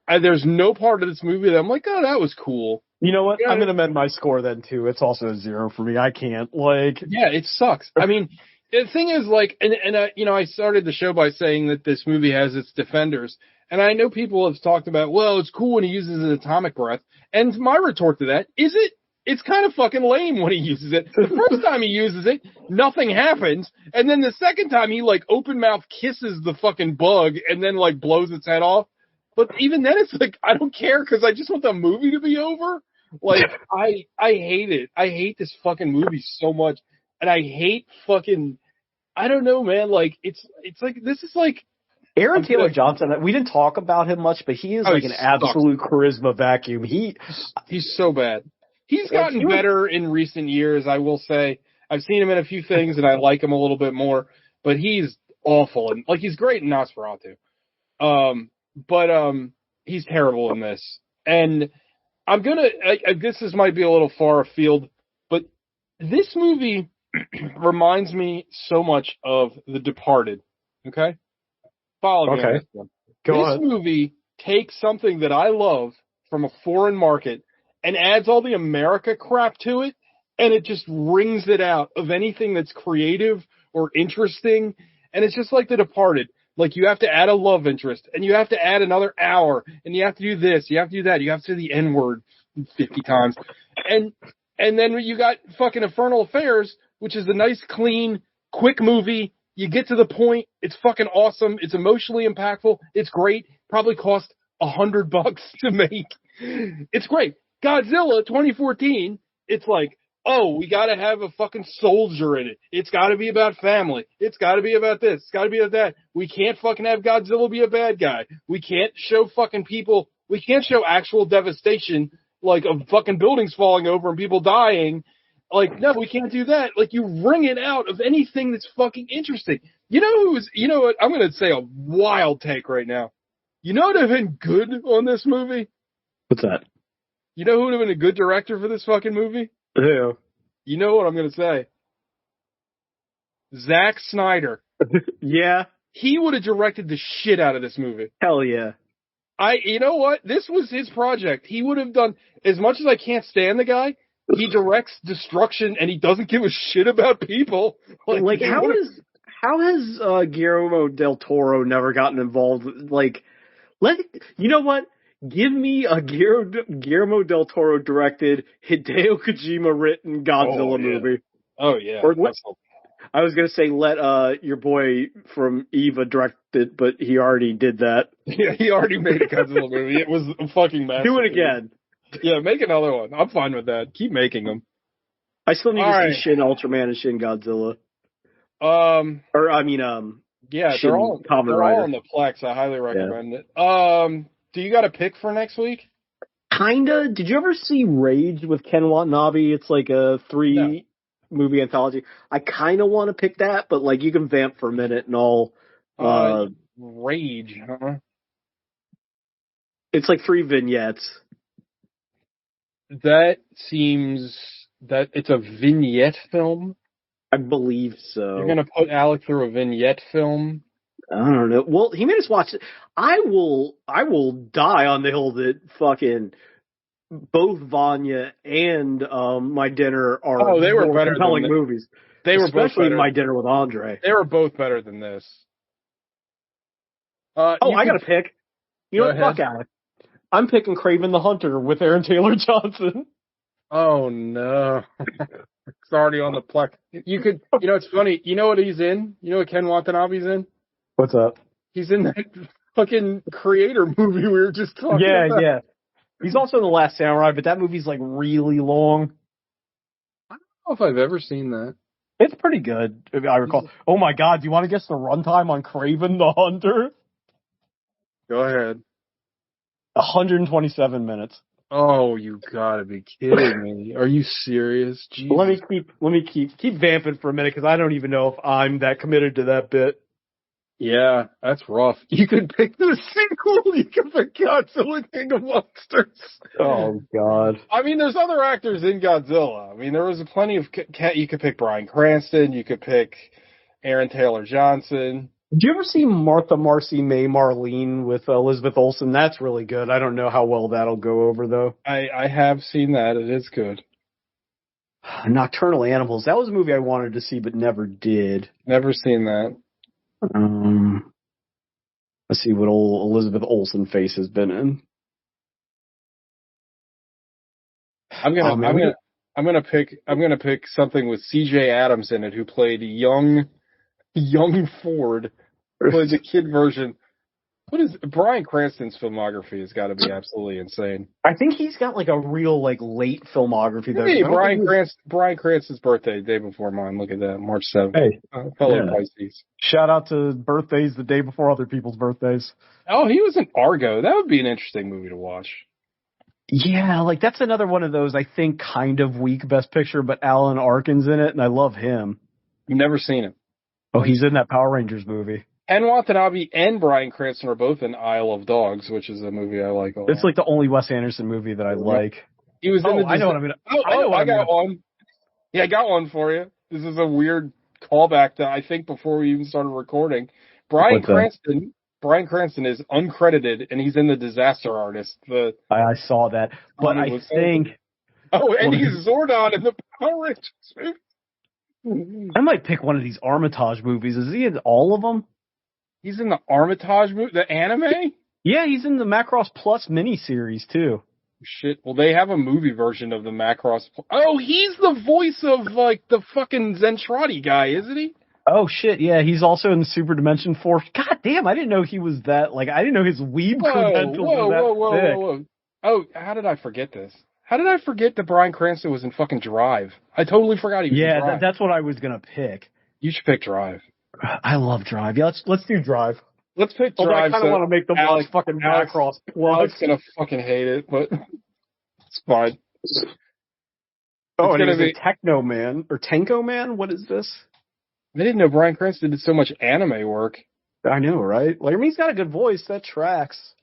There's no part of this movie that I'm like, oh, that was cool. You know what? I'm going to amend my score then, too. It's also a 0 for me. I can't, Yeah, it sucks. I mean, the thing is, I started the show by saying that this movie has its defenders. And I know people have talked about, well, it's cool when he uses an atomic breath. And my retort to that is it's kind of fucking lame when he uses it. The first time he uses it, nothing happens. And then the second time he open mouth kisses the fucking bug and then blows its head off. But even then it's I don't care because I just want the movie to be over. I hate it. I hate this fucking movie so much. And I hate fucking, I don't know, man. This is Aaron Taylor Johnson, we didn't talk about him much, but he is an absolute charisma vacuum. He's so bad. He's gotten better in recent years, I will say. I've seen him in a few things, and I like him a little bit more, but he's awful. And he's great in Nosferatu. But he's terrible in this. And I'm this might be a little far afield, but this movie reminds me so much of The Departed. Okay? Follow me on this one. This movie takes something that I love from a foreign market and adds all the America crap to it, and it just wrings it out of anything that's creative or interesting. And it's just like The Departed. You have to add a love interest, and you have to add another hour, and you have to do this, you have to do that, you have to say the N-word 50 times. And then you got fucking Infernal Affairs, which is a nice, clean, quick movie. You get to the point. It's fucking awesome. It's emotionally impactful. It's great. Probably cost $100 to make. It's great. Godzilla 2014. It's we gotta have a fucking soldier in it. It's gotta be about family. It's gotta be about this. It's gotta be about that. We can't fucking have Godzilla be a bad guy. We can't show fucking people. We can't show actual devastation of fucking buildings falling over and people dying. No, we can't do that. You wring it out of anything that's fucking interesting. You know what? I'm going to say a wild take right now. You know what would have been good on this movie? What's that? You know who would have been a good director for this fucking movie? Who? You know what I'm going to say? Zack Snyder. Yeah. He would have directed the shit out of this movie. Hell yeah. You know what? This was his project. He would have done, as much as I can't stand the guy, he directs destruction and he doesn't give a shit about people. How has Guillermo del Toro never gotten involved? You know what? Give me a Guillermo del Toro directed, Hideo Kojima written Godzilla movie. Oh yeah. I was gonna say let your boy from Eva direct it, but he already did that. Yeah, he already made a Godzilla movie. It was a fucking masterpiece. Do it again. Yeah, make another one. I'm fine with that. Keep making them. I still need to see Shin Ultraman and Shin Godzilla. Yeah, Shin they're all on the Plex. I highly recommend it. Do you got a pick for next week? Kinda. Did you ever see Rage with Ken Watanabe? It's a 3-movie anthology. I kind of want to pick that, but you can vamp for a minute and all. Rage, huh? It's 3 vignettes. That seems that it's a vignette film. I believe so. You're gonna put Alec through a vignette film? I don't know. Well, he made us watch it. I will die on the hill that fucking both Vanya and My Dinner are they were better compelling movies. They were both especially My Dinner with Andre. They were both better than this. I got a pick. You know what? Fuck Alec. I'm picking Kraven the Hunter with Aaron Taylor Johnson. Oh no. It's already on the Plex. It's funny. You know what he's in? You know what Ken Watanabe's in? What's up? He's in that fucking Creator movie we were just talking about. Yeah. He's also in The Last Samurai, but that movie's really long. I don't know if I've ever seen that. It's pretty good, if I recall. Oh my god, do you want to guess the runtime on Kraven the Hunter? Go ahead. 127 minutes. Oh, you gotta be kidding me! Are you serious? Jesus. Let me keep vamping for a minute because I don't even know if I'm that committed to that bit. Yeah, that's rough. You could pick the sequel. You could pick Godzilla King of Monsters. Oh God! I mean, there's other actors in Godzilla. I mean, there was plenty of. You could pick Bryan Cranston. You could pick Aaron Taylor Johnson. Did you ever see Martha Marcy May Marlene with Elizabeth Olsen? That's really good. I don't know how well that'll go over, though. I have seen that. It is good. Nocturnal Animals. That was a movie I wanted to see but never did. Never seen that. Let's see what old Elizabeth Olsen face has been in. I'm gonna pick something with C.J. Adams in it, who played young Ford. Plays a kid version. What is Bryan Cranston's filmography? Has got to be absolutely insane. I think he's got like a real late filmography. Though. Hey, Bryan Cranston's birthday, the day before mine. Look at that, March 7th. Hey, fellow Pisces. Shout out to birthdays the day before other people's birthdays. Oh, he was in Argo. That would be an interesting movie to watch. Yeah, like that's another one of those I think kind of weak Best Picture, but Alan Arkin's in it, and I love him. You've never seen it. Oh, he's in that Power Rangers movie. Ken Watanabe and Bryan Cranston are both in Isle of Dogs, which is a movie I like a lot. It's like the only Wes Anderson movie that I like. He was in the. I know what I'm gonna. I got one. Yeah, I got one for you. This is a weird callback that I think before we even started recording. Bryan Cranston is uncredited, and he's in The Disaster Artist. I saw that, but I think. Oh, and he's Zordon in the Power Rangers movie. I might pick one of these Armitage movies. Is he in all of them? He's in the Armitage movie, the anime? Yeah, he's in the Macross Plus miniseries, too. Shit. Well, they have a movie version of the Macross. Oh, he's the voice of, like, the fucking Zentradi guy, isn't he? Oh, shit, yeah. He's also in the Super Dimension Force. God damn, I didn't know he was that, I didn't know his weeb credentials were that thick. Oh, how did I forget this? How did I forget that Bryan Cranston was in fucking Drive? I totally forgot he was in Drive. Yeah, that's what I was going to pick. You should pick Drive. I love Drive. Yeah, let's do Drive. Let's pick Drive. I kind of want to make the Alex fucking Macross Plus. Alex gonna fucking hate it, but it's fine. Oh, and he's a Techno Man or Tenko Man. What is this? I didn't know Bryan Cranston did so much anime work. I know, right? Like, I mean, he's got a good voice. That tracks.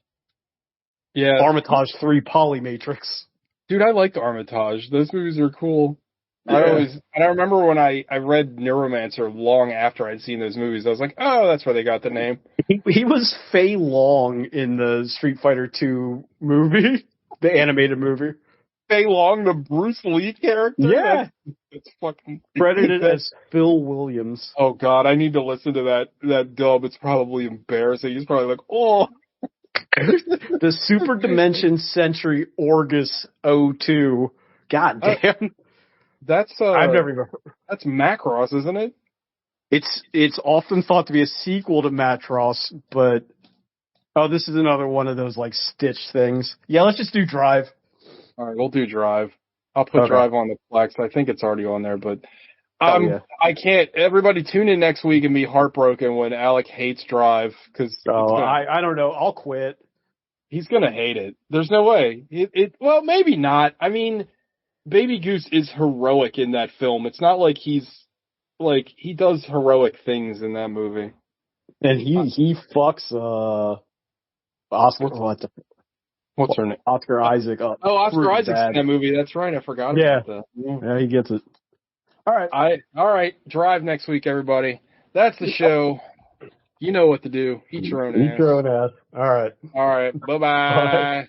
Yeah. Armitage 3 Polymatrix. Dude, I liked Armitage. Those movies are cool. Yeah. I remember when I read Neuromancer long after I'd seen those movies. I was like, oh, that's where they got the name. He was Fei Long in the Street Fighter 2 movie, the animated movie. Fei Long, the Bruce Lee character? Yeah. It's fucking credited as Phil Williams. Oh, God, I need to listen to that dub. It's probably embarrassing. He's probably like, oh. The Super Dimension Century Orgus 02. God damn. That's I've never even heard. That's Macross, isn't it? It's often thought to be a sequel to Macross, but this is another one of those like Stitch things. Yeah, let's just do Drive. All right, we'll do Drive. I'll put Drive on the Plex. I think it's already on there, but I can't. Everybody tune in next week and be heartbroken when Alec hates Drive because I don't know. I'll quit. He's gonna hate it. There's no way. Well, maybe not. I mean, Baby Goose is heroic in that film. It's not like he does heroic things in that movie. And he fucks Oscar. What's her name? Oscar Isaac. Oh, Oscar Isaac's in that movie. That's right. I forgot about that. Yeah, he gets it. All right. Drive next week, everybody. That's the show. You know what to do. Eat your own ass. Eat your own ass. All right. Bye-bye.